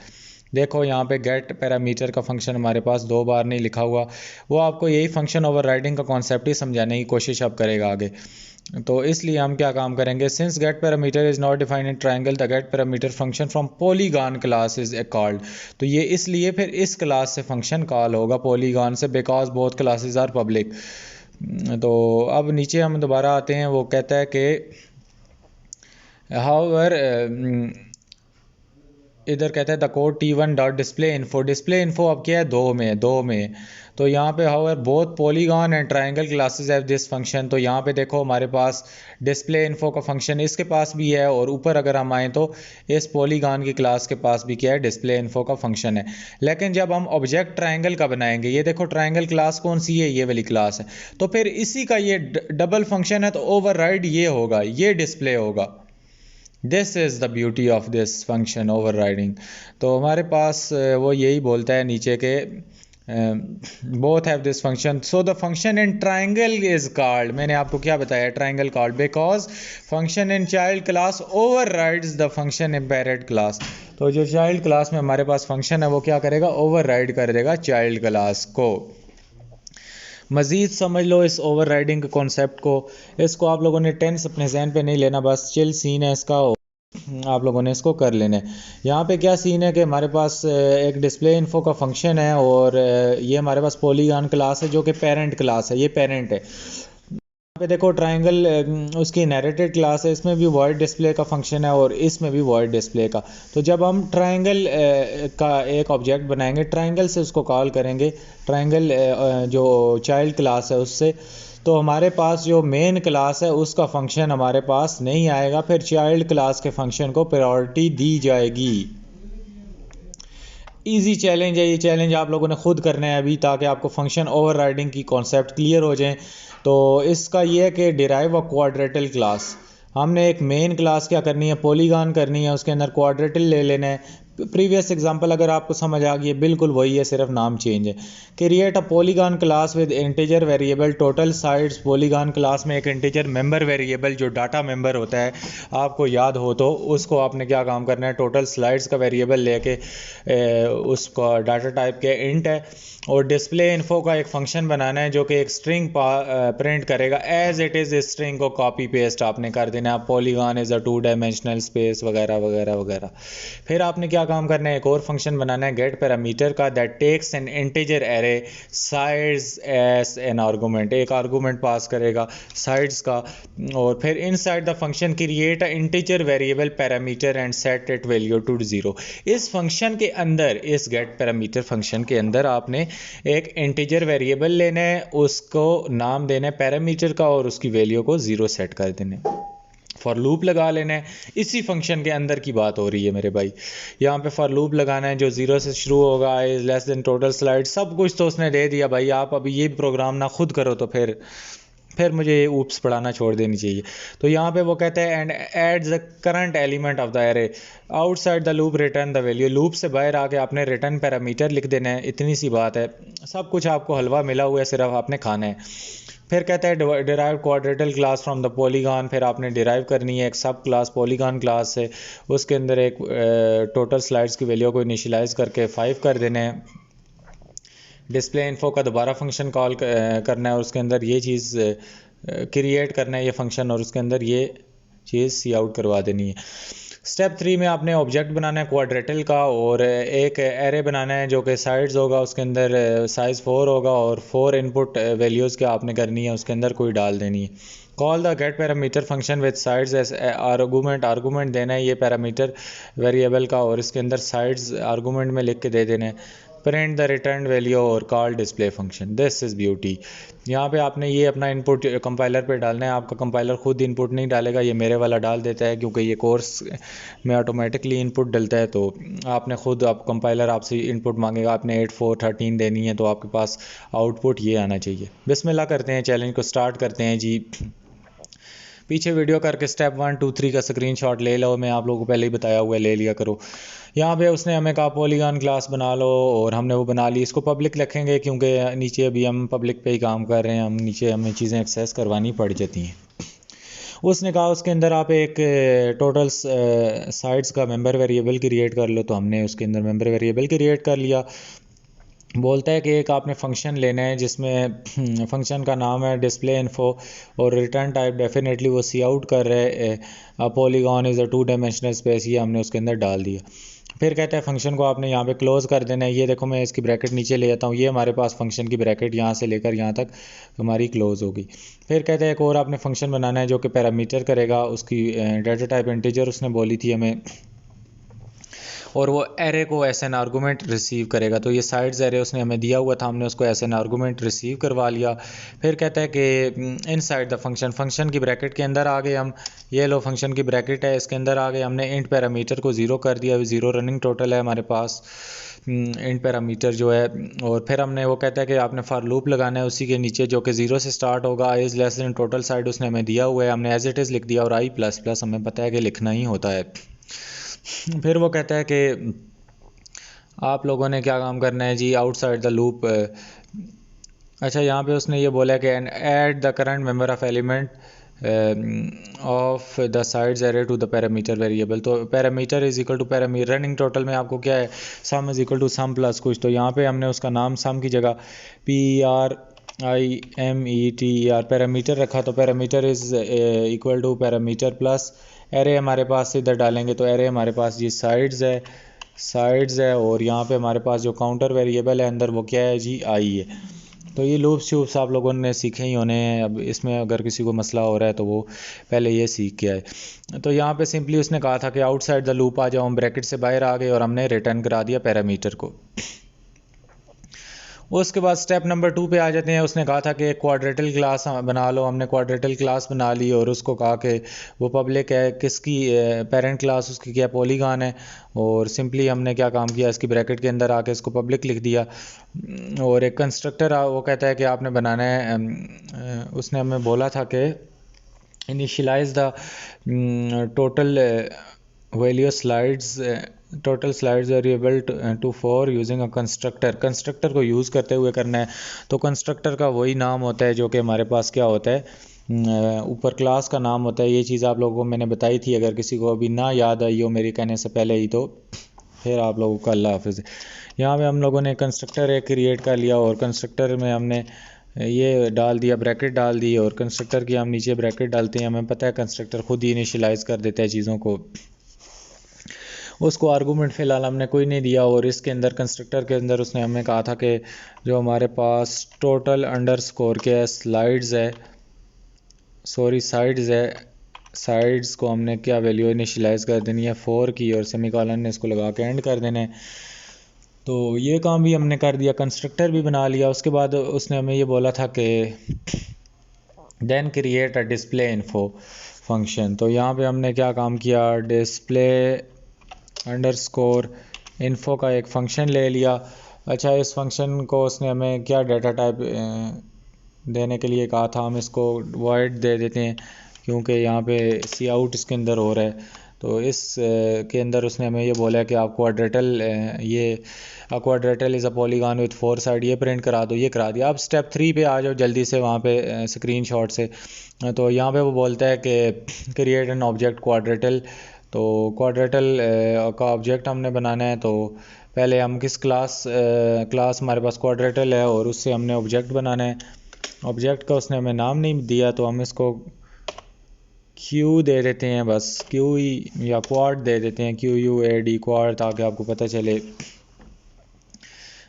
देखो यहाँ पे गेट पैरामीटर का फंक्शन हमारे पास 2 बार नहीं लिखा हुआ। वो आपको यही फंक्शन ओवरराइडिंग का कॉन्सेप्ट ही समझाने की कोशिश अब करेगा आगे। तो इसलिए हम क्या काम करेंगे, since get perimeter is not defined in triangle the get parameter function from polygon class is called. तो ये इसलिए फिर इस क्लास से फंक्शन कॉल होगा पॉलीगॉन से, because both classes are public. तो अब नीचे हम दोबारा आते हैं, वो कहता है कि हाउएवर इधर कहता है the code T1 dot display info अब क्या है, 2 में। तो यहाँ पे however both polygon and triangle classes have this function. तो यहाँ पे देखो हमारे पास डिस्प्ले इन्फो का फंक्शन इसके पास भी है, और ऊपर अगर हम आएँ तो इस पॉलीगॉन की क्लास के पास भी क्या है, डिस्प्ले इन्फो का फंक्शन है। लेकिन जब हम ऑब्जेक्ट ट्राइंगल का बनाएंगे, ये देखो ट्राइंगल क्लास कौन सी है, ये वाली क्लास है, तो फिर इसी का ये डबल फंक्शन है, तो ओवरराइड ये होगा, ये डिस्प्ले होगा। This is the beauty of this function overriding. तो हमारे पास वो यही बोलता है नीचे के both have this function, so the function in triangle is called, मैंने आपको क्या बताया, triangle called because function in child class overrides the function in parent class. तो जो चाइल्ड क्लास में हमारे पास फंक्शन है वो क्या करेगा, ओवरराइड कर देगा चाइल्ड क्लास को। मज़ीद समझ लो इस ओवरराइडिंग के कॉन्सेप्ट को, इसको आप लोगों ने टेंस अपने जहन पे नहीं लेना, बस चिल सीन है इसका, आप लोगों ने इसको कर लेना है। यहाँ पे क्या सीन है कि हमारे पास एक डिस्प्ले इन्फो का फंक्शन है, और ये हमारे पास पॉलीगॉन क्लास है जो कि पेरेंट क्लास है, ये पेरेंट है। पे देखो ट्रायंगल उसकी इनहेरिटेड क्लास है, इसमें भी वॉइड डिस्प्ले का फंक्शन है और इसमें भी वॉइड डिस्प्ले का। तो जब हम ट्रायंगल का एक ऑब्जेक्ट बनाएंगे, ट्रायंगल से उसको कॉल करेंगे, ट्रायंगल जो चाइल्ड क्लास है उससे, तो हमारे पास जो मेन क्लास है उसका फंक्शन हमारे पास नहीं आएगा, फिर चाइल्ड क्लास के फंक्शन को प्रायोरिटी दी जाएगी। इजी चैलेंज है ये, चैलेंज आप लोगों ने खुद करना है अभी, ताकि आपको फंक्शन ओवरराइडिंग की कॉन्सेप्ट क्लियर हो जाए। तो इसका ये है कि डिराइव अ क्वाड्रेटल क्लास, हमने एक मेन क्लास क्या करनी है, पॉलीगॉन करनी है, उसके अंदर क्वाड्रेटल ले लेना है। प्रीवियस एग्जांपल अगर आपको समझ आ गई है, बिल्कुल वही है, सिर्फ नाम चेंज है। Create a polygon class with integer variable total sides. Polygon class में एक इंटीजर मेंबर वेरिएबल जो डाटा मेंबर होता है, आपको याद हो तो उसको आपने क्या काम करना है, टोटल स्लाइड्स का वेरिएबल लेके उसका डाटा टाइप के इंट है, और डिस्प्ले इन्फो का एक फंक्शन बनाना है जो कि एक स्ट्रिंग प्रिंट करेगा एज इट इज़। स्ट्रिंग को कॉपी पेस्ट आपने कर देना है, polygon is a 2 dimensional space वगैरह वगैरह वगैरह। फिर आपने क्या काम करना है, एक और फंक्शन बनाना है गेट पैरामीटर का, that takes an integer array sides as an argument, एक आर्गूमेंट पास करेगा साइड्स का। और फिर inside the function create a integer variable perimeter and set it value to 0। इस फंक्शन के अंदर, इस गेट पैरामीटर फंक्शन के अंदर आपने एक इंटीजर वेरिएबल लेना है, उसको नाम देना है पैरामीटर का, और उसकी वैल्यू को 0 सेट कर देना है। फॉर लूप लगा लेना है, इसी फंक्शन के अंदर की बात हो रही है मेरे भाई। यहाँ पे फॉर लूप लगाना है जो 0 से शुरू होगा, is less than total slide, सब कुछ तो उसने दे दिया भाई। आप अभी ये प्रोग्राम ना खुद करो तो फिर मुझे ऊप्स पढ़ाना छोड़ देनी चाहिए। तो यहाँ पे वो कहते हैं and add the current element of the array outside the loop return the value. Loop से बाहर आके आपने रिटर्न पैरामीटर लिख देना है, इतनी सी बात है। सब कुछ आपको हलवा मिला हुआ है, सिर्फ आपने खाना है। फिर कहता है derive quadrilateral class from the polygon. फिर आपने डिराइव करनी है एक सब क्लास पॉलीगॉन क्लास से, उसके अंदर एक टोटल स्लाइड्स की वैल्यू को इनिशियलाइज करके 5 कर देना है। डिस्प्ले इन्फो का दोबारा फंक्शन कॉल करना है, और उसके अंदर ये चीज़ क्रिएट करना है ये फंक्शन, और उसके अंदर ये चीज़ सी आउट करवा देनी है। स्टेप 3 में आपने ऑब्जेक्ट बनाना है क्वाड्रेटल का, और एक एरे बनाना है जो कि साइड्स होगा, उसके अंदर साइज़ 4 होगा, और 4 इनपुट वैल्यूज़ क्या आपने करनी है उसके अंदर कोई डाल देनी है। Call the get parameter function with sides as argument देना है ये पैरामीटर वेरिएबल का, और इसके अंदर साइड्स आर्गूमेंट में लिख के दे देना है। प्रिंट द रिटर्न वैल्यू और call display function, this is beauty. यहाँ पे आपने ये अपना इनपुट कंपाइलर पे डालना है, आपका कंपाइलर खुद इनपुट नहीं डालेगा, ये मेरे वाला डाल देता है, क्योंकि ये कोर्स में ऑटोमेटिकली इनपुट डलता है। तो आपने खुद, आप कंपाइलर आपसे इनपुट मांगेगा, आपने 8 4 13 देनी है, तो आपके पास आउटपुट ये आना चाहिए। बिस्मिल्लाह करते हैं, चैलेंज को स्टार्ट करते हैं जी। पीछे वीडियो करके स्टेप 1 2 3 का स्क्रीनशॉट ले लो, मैं आप लोगों को पहले ही बताया हुआ है, ले लिया करो। यहाँ पे उसने हमें कहा पॉलीगॉन क्लास बना लो, और हमने वो बना ली। इसको पब्लिक रखेंगे क्योंकि नीचे अभी हम पब्लिक पे ही काम कर रहे हैं, हम नीचे हमें चीज़ें एक्सेस करवानी पड़ जाती हैं। उसने कहा उसके अंदर आप एक टोटल साइड्स का मेंबर वेरिएबल क्रिएट कर लो, तो हमने उसके अंदर मेंबर वेरिएबल क्रिएट कर लिया। बोलता है कि एक आपने फंक्शन लेना है जिसमें फंक्शन का नाम है डिस्प्ले इन्फो, और रिटर्न टाइप डेफिनेटली वो सी आउट कर रहे हैं, polygon is a 2 dimensional space, ये हमने उसके अंदर डाल दिया। फिर कहता है फंक्शन को आपने यहाँ पे क्लोज कर देना है। ये देखो मैं इसकी ब्रैकेट नीचे ले जाता हूँ, ये हमारे पास फंक्शन की ब्रैकेट यहाँ से लेकर यहाँ तक हमारी क्लोज होगी। फिर कहता है एक और आपने फंक्शन बनाना है जो कि पैरामीटर करेगा, उसकी डाटा टाइप इंटीजर उसने बोली थी हमें, और वो एरे को एस एन आर्गूमेंट रिसीव करेगा। तो ये साइड्स एरे उसने हमें दिया हुआ था, हमने उसको एस एन आर्गूमेंट रिसीव करवा लिया। फिर कहता है कि इनसाइड द फंक्शन की ब्रैकेट के अंदर आ गए हम, ये लो फंक्शन की ब्रैकेट है, इसके अंदर आ गए, हमने इंट पैरामीटर को 0 कर दिया, 0 रनिंग टोटल है हमारे पास इंट पैरामीटर जो है। और फिर हमने वो कहता है कि आपने फॉर लूप लगाना है उसी के नीचे जो कि 0 से स्टार्ट होगा, is less than total side उसने हमें दिया हुआ है, हमने एज इट इज़ लिख दिया, और आई प्लस प्लस हमें पता है कि लिखना ही होता है। फिर वो कहता है कि आप लोगों ने क्या काम करना है जी, आउटसाइड द लूप। अच्छा, यहाँ पे उसने ये बोला कि add the current member of element of the sides array to the parameter variable. तो parameter is equal to parameter, running total में आपको क्या है, sum is equal to sum plus कुछ। तो यहाँ पे हमने उसका नाम सम की जगह PRIMETER पैरामीटर रखा, तो parameter is equal to perimeter plus array हमारे पास इधर डालेंगे, तो एरे हमारे पास ये साइड्स है, और यहाँ पे हमारे पास जो काउंटर वेरिएबल है अंदर वो क्या है जी, आई है। तो ये लूप्स शूप्स आप लोगों ने सीखे ही होने हैं। अब इसमें अगर किसी को मसला हो रहा है तो वो पहले ये सीख के आए। तो यहाँ पे सिंपली उसने कहा था कि आउटसाइड द लूप आ जाओ, हम ब्रैकेट से बाहर आ गए और हमने रिटर्न करा दिया पैरामीटर को। उसके बाद स्टेप नंबर 2 पे आ जाते हैं। उसने कहा था कि क्वाड्रेटल क्लास बना लो, हमने क्वाड्रेटल क्लास बना ली और उसको कहा कि वो पब्लिक है, किसकी पेरेंट क्लास उसकी क्या पॉलीगॉन है, और सिंपली हमने क्या काम किया, इसकी ब्रैकेट के अंदर आके इसको पब्लिक लिख दिया। और एक कंस्ट्रक्टर वो कहता है कि आपने बनाना है, उसने हमें बोला था कि initialize the total value slides total slides variable to 4 using a constructor को यूज़ करते हुए करना है। तो कंस्ट्रक्टर का वही नाम होता है जो कि हमारे पास क्या होता है, ऊपर क्लास का नाम होता है। ये चीज़ आप लोगों को मैंने बताई थी, अगर किसी को अभी ना याद आई हो मेरी कहने से पहले ही, तो फिर आप लोगों का अल्लाह हाफिज़। यहाँ पे हम लोगों ने कंस्ट्रक्टर एक क्रिएट कर लिया और कंस्ट्रक्टर में हमने ये डाल दिया, ब्रैकेट डाल दी, और कंस्ट्रक्टर की हम नीचे ब्रैकेट डालते हैं। हमें पता है कंस्ट्रक्टर खुद ही इनिशियलाइज़ कर देता है चीज़ों को। उसको आर्गूमेंट फ़िलहाल हमने कोई नहीं दिया। और इसके अंदर कंस्ट्रक्टर के अंदर उसने हमें कहा था कि जो हमारे पास टोटल अंडरस्कोर के स्लाइड्स है, सॉरी साइड्स है, साइड्स को हमने क्या वैल्यू इनिशियलाइज़ कर देनी है 4 की, और सेमीकोलन ने इसको लगा के एंड कर देना है। तो ये काम भी हमने कर दिया, कंस्ट्रक्टर भी बना लिया। उसके बाद उसने हमें ये बोला था कि then create a display info function. तो यहाँ पे हमने क्या काम किया, डिस्प्ले अंडरस्कोर इन्फो का एक फ़ंक्शन ले लिया। अच्छा, इस फंक्शन को उसने हमें क्या डाटा टाइप देने के लिए कहा था, हम इसको वॉइड दे देते हैं क्योंकि यहाँ पे सी आउट इसके अंदर हो रहा है। तो इस के अंदर उसने हमें ये बोला है कि आप quadrilateral quadrilateral is a polygon with 4 side, ये प्रिंट करा दो। ये करा दिया। अब स्टेप 3 पे आ जाओ जल्दी से, वहाँ पे स्क्रीनशॉट से। तो यहाँ पे वो बोलता है कि क्रिएट एन ऑब्जेक्ट क्वाड्रेटल। तो क्वाड्रेटल का ऑब्जेक्ट हमने बनाना है। तो पहले हम किस क्लास हमारे पास क्वाड्रेटल है और उससे हमने ऑब्जेक्ट बनाना है। ऑब्जेक्ट का उसने हमें नाम नहीं दिया तो हम इसको क्यू दे देते हैं, बस क्यू ही, या क्वाड दे देते हैं, QUAD क्वाड, ताकि आपको पता चले।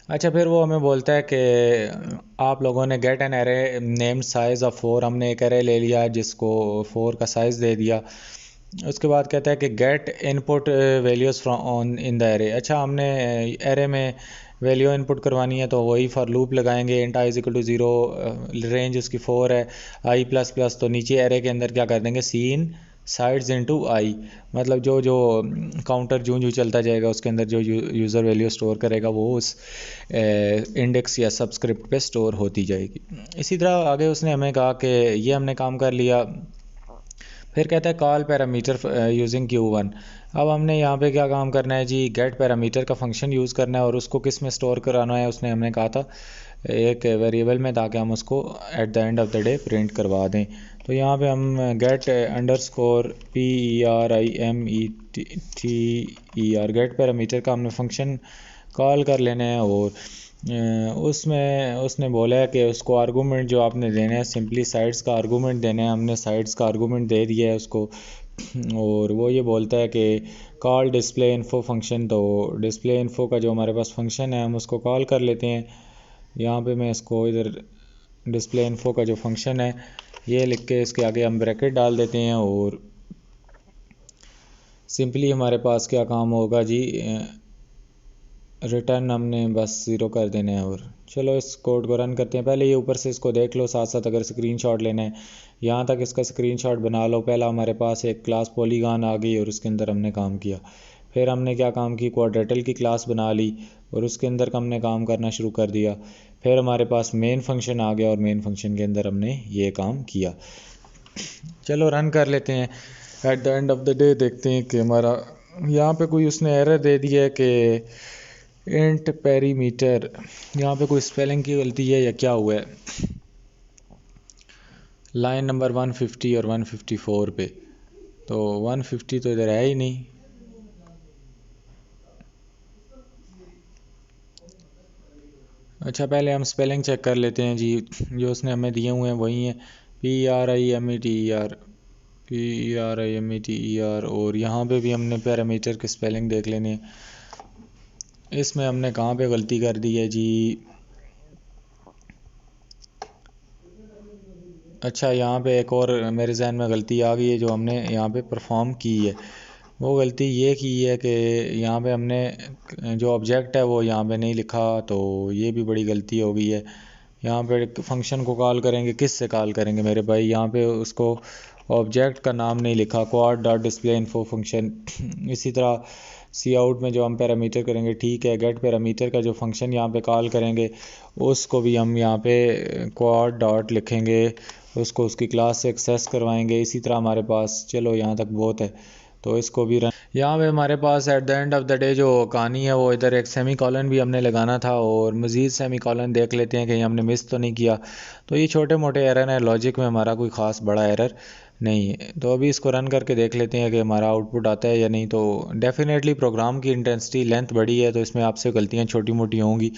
अच्छा, फिर वो हमें बोलता है कि आप लोगों ने get an array name size of 4, हमने एक एरे ले लिया जिसको 4 का साइज़ दे दिया। उसके बाद कहता है कि get input values from on in the array. अच्छा, हमने एरे में वैल्यू इनपुट करवानी है तो वही फॉर लूप लगाएंगे। Int i is equal to 0, range उसकी 4 है, आई प्लस प्लस, तो नीचे एरे के अंदर क्या कर देंगे, सीन साइड्स इनटू आई, मतलब जो जो काउंटर जूं चलता जाएगा उसके अंदर जो यूज़र वैल्यू स्टोर करेगा वो उस इंडेक्स या सबस्क्रिप्ट पे स्टोर होती जाएगी। इसी तरह आगे उसने हमें कहा कि ये हमने काम कर लिया। फिर कहता है कॉल पैरामीटर यूजिंग Q1। अब हमने यहाँ पे क्या काम करना है जी, गेट पैरामीटर का फंक्शन यूज़ करना है और उसको किस में स्टोर कराना है, उसने हमें कहा था एक वेरिएबल में, ताकि हम उसको at the end of the day print करवा दें। तो यहाँ पे हम get underscore PERIMETER get perimeter का हमने फंक्शन कॉल कर लेना है। और उसमें उसने बोला है कि उसको आर्गूमेंट जो आपने देना है, सिंपली साइड्स का आर्गूमेंट देना है। हमने साइड्स का आर्गूमेंट दे दिया है उसको। और वो ये बोलता है कि कॉल डिस्प्ले इन्फो फंक्शन। तो डिस्प्ले इन्फो का जो हमारे पास फंक्शन है हम उसको कॉल कर लेते हैं। यहाँ पे मैं इसको इधर डिस्प्ले इन्फो का जो फंक्शन है ये लिख के इसके आगे हम ब्रैकेट डाल देते हैं। और सिंपली हमारे पास क्या काम होगा जी, रिटर्न हमने बस 0 कर देना है। और चलो इस कोड को रन करते हैं। पहले ये ऊपर से इसको देख लो, साथ साथ अगर स्क्रीनशॉट लेना है यहाँ तक इसका स्क्रीनशॉट बना लो। पहला हमारे पास एक क्लास पॉलीगॉन आ गई और उसके अंदर हमने काम किया। फिर हमने क्या काम की, क्वाड्रेटल की क्लास बना ली और उसके अंदर हमने काम करना शुरू कर दिया। फिर हमारे पास मेन फंक्शन आ गया और मेन फंक्शन के अंदर हमने ये काम किया। चलो रन कर लेते हैं। Eight the end of the day देखते हैं कि हमारा यहाँ पे कोई उसने एरर दे दिया है कि इंट पेरीमीटर, यहाँ पे कोई स्पेलिंग की गलती है या क्या हुआ है, लाइन नंबर 150 और 154 पे। तो 150 तो इधर है ही नहीं। अच्छा, पहले हम स्पेलिंग चेक कर लेते हैं जी। जो उसने हमें दिए हुए हैं वही हैं, PERIMETER। और यहाँ पे भी हमने पैरामीटर की स्पेलिंग देख लेनी है। इसमें हमने कहाँ पे गलती कर दी है जी, अच्छा, यहाँ पे एक और मेरे जहन में गलती आ गई है जो हमने यहाँ पे परफॉर्म की है। वो गलती ये की है कि यहाँ पे हमने जो ऑब्जेक्ट है वो यहाँ पे नहीं लिखा, तो ये भी बड़ी गलती हो गई है। यहाँ पे फंक्शन को कॉल करेंगे, किस से कॉल करेंगे मेरे भाई, यहाँ पे उसको ऑब्जेक्ट का नाम नहीं लिखा, quad dot display info function. इसी तरह सी आउट में जो हम पैरामीटर करेंगे, ठीक है, गेट पैरामीटर का जो फंक्शन यहाँ पे कॉल करेंगे उसको भी हम यहाँ पे क्वाड डॉट लिखेंगे, उसको उसकी क्लास से एक्सेस करवाएंगे। इसी तरह हमारे पास, चलो यहाँ तक बहुत है, तो इसको भी रन। यहाँ पे हमारे पास at the end of the day जो कहानी है वो इधर एक सेमी कॉलन भी हमने लगाना था, और मज़ीद सेमी कॉलन देख लेते हैं कहीं हमने मिस तो नहीं किया। तो ये छोटे मोटे एरर हैं, लॉजिक में हमारा कोई ख़ास बड़ा एरर नहीं है। तो अभी इसको रन करके देख लेते हैं कि हमारा आउटपुट आता है या नहीं। तो डेफिनेटली प्रोग्राम की इंटेंसिटी लेंथ बड़ी है, तो इसमें आपसे गलतियाँ छोटी मोटी होंगी।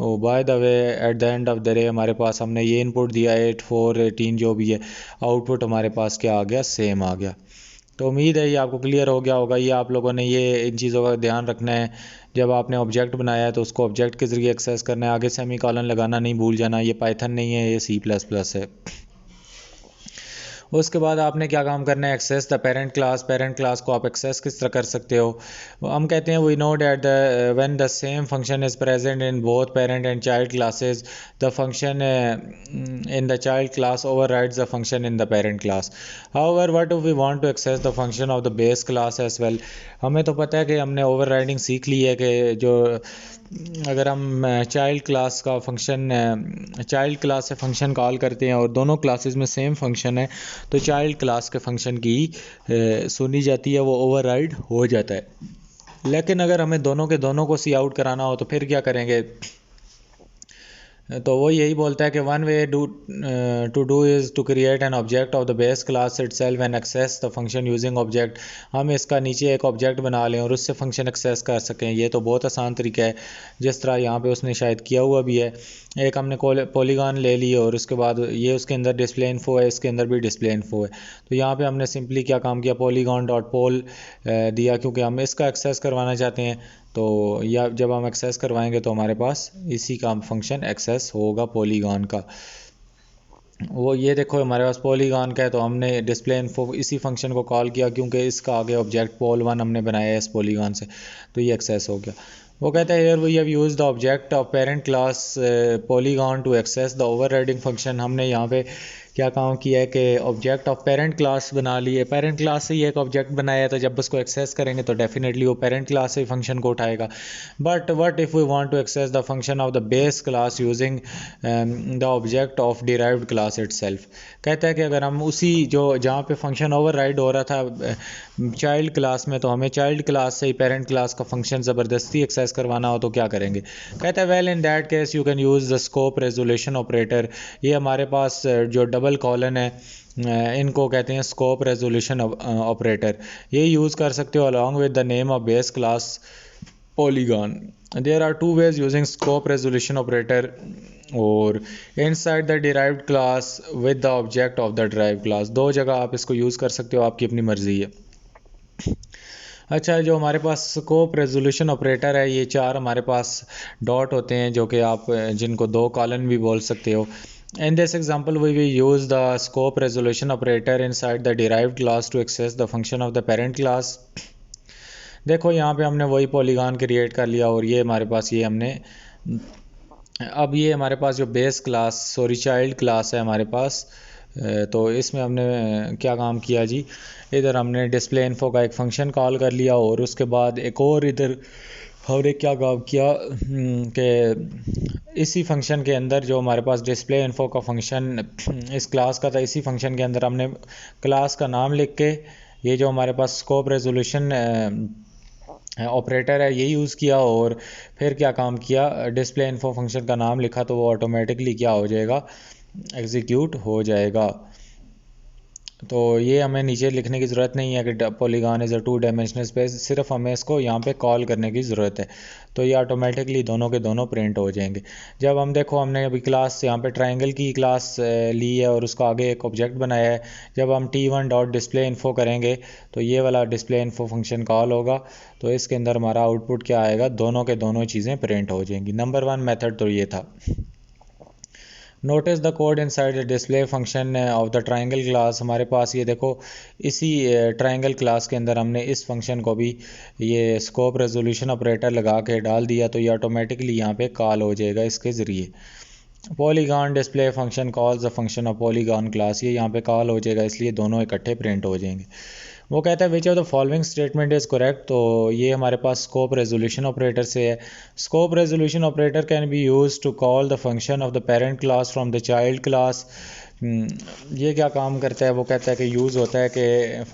Oh by the way, at the end of the day हमारे पास हमने ये इनपुट दिया 8 4 18 जो भी है, आउटपुट हमारे पास क्या आ गया, सेम आ गया। तो उम्मीद है ये आपको क्लियर हो गया होगा। ये आप लोगों ने ये इन चीज़ों का ध्यान रखना है जब आपने ऑब्जेक्ट बनाया है, तो उसको ऑब्जेक्ट के ज़रिए एक्सेस करना है, आगे सेमी कॉलन लगाना नहीं भूल जाना। ये पाइथन नहीं है, ये C++ है। उसके बाद आपने क्या काम करना है, access the parent class. Parent class को आप एक्सेस किस तरह कर सकते हो, हम कहते हैं we know that the when the same function is present in both parent and child classes, the function in the child class overrides the function in the parent class. However what if we want to access the function of the base class as well. हमें तो पता है कि हमने overriding सीख ली है कि जो अगर हम चाइल्ड क्लास का फंक्शन, चाइल्ड क्लास से फंक्शन कॉल करते हैं और दोनों क्लासेस में सेम फंक्शन है, तो चाइल्ड क्लास के फंक्शन की सुनी जाती है, वो ओवरराइड हो जाता है। लेकिन अगर हमें दोनों के दोनों को सी आउट कराना हो तो फिर क्या करेंगे, तो वो यही बोलता है कि one way to do is to create an object of the base class itself and access the function using object. हम इसका नीचे एक ऑब्जेक्ट बना लें और उससे फंक्शन एक्सेस कर सकें। ये तो बहुत आसान तरीका है, जिस तरह यहाँ पे उसने शायद किया हुआ भी है। एक हमने पॉलीगॉन ले ली और उसके बाद ये उसके अंदर डिस्प्ले इन्फो है, इसके अंदर भी डिस्प्ले इन्फो है। तो यहाँ पे हमने सिंपली क्या काम किया, पॉलीगॉन डॉट पोल दिया, क्योंकि हम इसका एक्सेस करवाना चाहते हैं। तो या जब हम एक्सेस करवाएंगे तो हमारे पास इसी का फंक्शन एक्सेस होगा, पॉलीगॉन का। वो ये देखो हमारे पास पॉलीगॉन का है, तो हमने डिस्प्ले इन्फो इसी फंक्शन को कॉल किया, क्योंकि इसका आगे ऑब्जेक्ट पॉल1 हमने बनाया है इस पॉलीगॉन से, तो ये एक्सेस हो गया। वो कहता है here we have used the object of parent class polygon to access the overriding function. हमने यहाँ पे क्या काम किया है कि ऑब्जेक्ट ऑफ पेरेंट क्लास बना लिए, पेरेंट क्लास से ही एक ऑब्जेक्ट बनाया है, तो जब उसको एक्सेस करेंगे तो डेफिनेटली वो पेरेंट क्लास से फंक्शन को उठाएगा। But what if we want to access the function of the base class using the object of derived class itself. कहता है कि अगर हम उसी जो जहाँ पे फंक्शन ओवरराइड हो रहा था चाइल्ड क्लास में, तो हमें चाइल्ड क्लास से ही पेरेंट क्लास का फंक्शन ज़बरदस्ती एक्सेस करवाना हो तो क्या करेंगे। कहता है well in that case you can use the scope resolution operator. ये हमारे पास जो डबल कॉलन है, इनको कहते हैं स्कोप रेजोल्यूशन ऑपरेटर। ये यूज़ कर सकते हो along with the name of base class polygon. There are two ways using scope resolution operator, और inside the derived class with the object of the derived class. दो जगह आप इसको use कर सकते हो, आपकी अपनी मर्जी है। अच्छा, जो हमारे पास स्कोप रेजोल्यूशन ऑपरेटर है, ये चार हमारे पास डॉट होते हैं, जो कि आप जिनको दो कॉलन भी बोल सकते हो। In this example, we will use the scope resolution operator inside the derived class to access the function of the parent class. देखो यहाँ पे हमने वही पॉलीगॉन क्रिएट कर लिया, और ये हमारे पास ये हमने अब ये हमारे पास जो बेस क्लास चाइल्ड क्लास है हमारे पास, तो इसमें हमने क्या काम किया जी, इधर हमने डिस्प्ले इन्फो का एक फंक्शन कॉल कर लिया, और उसके बाद एक और इधर हमने क्या काम किया कि इसी फंक्शन के अंदर जो हमारे पास डिस्प्ले इन्फो का फंक्शन इस क्लास का था, इसी फंक्शन के अंदर हमने क्लास का नाम लिख के ये जो हमारे पास स्कोप रेजोल्यूशन ऑपरेटर है ये यूज़ किया, और फिर क्या काम किया, डिस्प्ले इन्फो फंक्शन का नाम लिखा, तो वो ऑटोमेटिकली क्या हो जाएगा, एग्जीक्यूट हो जाएगा। तो ये हमें नीचे लिखने की ज़रूरत नहीं है कि polygon is a 2 dimensional space, सिर्फ हमें इसको यहाँ पे कॉल करने की ज़रूरत है, तो ये ऑटोमेटिकली दोनों के दोनों प्रिंट हो जाएंगे। जब हम देखो हमने अभी क्लास यहाँ पे ट्रायंगल की क्लास ली है और उसको आगे एक ऑब्जेक्ट बनाया है। जब हम t1 डॉट डिस्प्ले इन्फो करेंगे तो ये वाला डिस्प्ले इन्फो फंक्शन कॉल होगा, तो इसके अंदर हमारा आउटपुट क्या आएगा, दोनों के दोनों चीज़ें प्रिंट हो जाएंगी। नंबर 1 मेथड तो ये था। Notice the code inside the display function of the triangle class. हमारे पास ये देखो इसी ट्राइंगल क्लास के अंदर हमने इस फंक्शन को भी ये स्कोप रेजोल्यूशन ऑपरेटर लगा के डाल दिया, तो ये ऑटोमेटिकली यहाँ पे कॉल हो जाएगा इसके ज़रिए। Polygon display function calls the function of polygon class, ये यहाँ पे कॉल हो जाएगा, इसलिए दोनों इकट्ठे प्रिंट हो जाएंगे। वो कहता है which of the following statement is correct, तो ये हमारे पास स्कोप रेजोल्यूशन ऑपरेटर से है। Scope resolution operator can be use to call the function of the parent class from the child class. ये क्या काम करता है, वो कहता है कि यूज़ होता है कि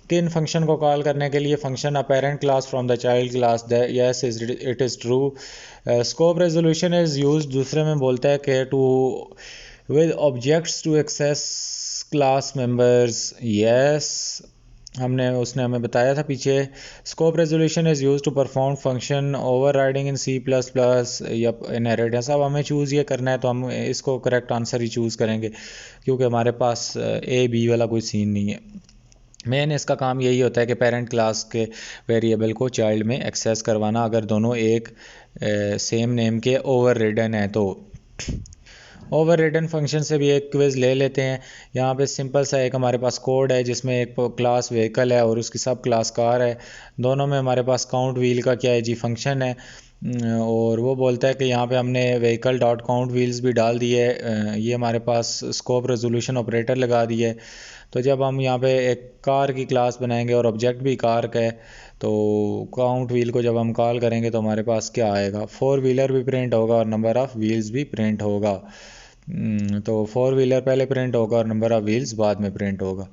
किन फंक्शन को कॉल करने के लिए, function a parent class from the child class, yes it is true. Scope resolution is use, दूसरे में बोलता है कि two with objects to access class members, yes उसने हमें बताया था पीछे। Scope resolution is use to perform function overriding in C++ या इनहेरिटेंस। अब हमें चूज़ ये करना है तो हम इसको करेक्ट आंसर ही चूज़ करेंगे, क्योंकि हमारे पास A-B वाला कोई सीन नहीं है। मेन इसका काम यही होता है कि पेरेंट क्लास के वेरिएबल को चाइल्ड में एक्सेस करवाना, अगर दोनों एक सेम नेम के ओवर रिडन है तो। ओवर रिडन फंक्शन से भी एक क्विज़ ले लेते हैं। यहाँ पे सिंपल सा एक हमारे पास कोड है जिसमें एक क्लास व्हीकल है और उसकी सब क्लास कार है। दोनों में हमारे पास काउंट व्हील का क्या है जी फंक्शन है, और वो बोलता है कि यहाँ पे हमने व्हीकल डॉट काउंट व्हील्स भी डाल दिए है। ये हमारे पास स्कोप रेजोल्यूशन ऑपरेटर लगा दिए। तो जब हम यहाँ पे एक कार की क्लास बनाएंगे और ऑब्जेक्ट भी कार का है, तो काउंट व्हील को जब हम कॉल करेंगे तो हमारे पास क्या आएगा, 4 व्हीलर भी प्रिंट होगा और नंबर ऑफ़ व्हील्स भी प्रिंट होगा। तो 4 व्हीलर पहले प्रिंट होगा और नंबर ऑफ़ व्हील्स बाद में प्रिंट होगा।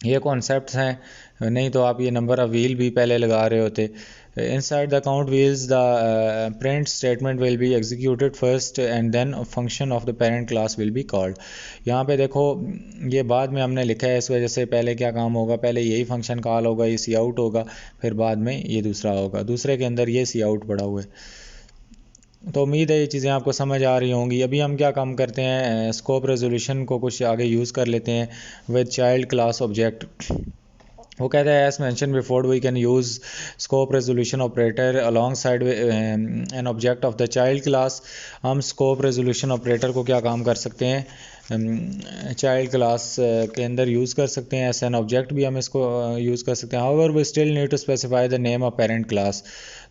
ये कॉन्सेप्ट्स हैं, नहीं तो आप ये नंबर ऑफ़ व्हील भी पहले लगा रहे होते। Inside the count wheels the print statement will be executed first and then function of the parent class will be called. यहाँ पे देखो ये बाद में हमने लिखा है, इस वजह से पहले क्या काम होगा, पहले यही फंक्शन कॉल होगा, ये सी आउट होगा, फिर बाद में ये दूसरा होगा, दूसरे के अंदर ये सी आउट पड़ा हुआ है। तो उम्मीद है ये चीज़ें आपको समझ आ रही होंगी। अभी हम क्या काम करते हैं, स्कोप रेजोल्यूशन को कुछ आगे यूज़ कर लेते हैं विद चाइल्ड क्लास ऑब्जेक्ट। वो कहता है as mention before we can use scope resolution operator alongside an object of the child class. हम स्कोप रेजोल्यूशन ऑपरेटर को क्या काम कर सकते हैं, चाइल्ड क्लास के अंदर यूज़ कर सकते हैं, एज एन ऑब्जेक्ट भी हम इसको यूज़ कर सकते हैं। However we still need to specify the name of parent class.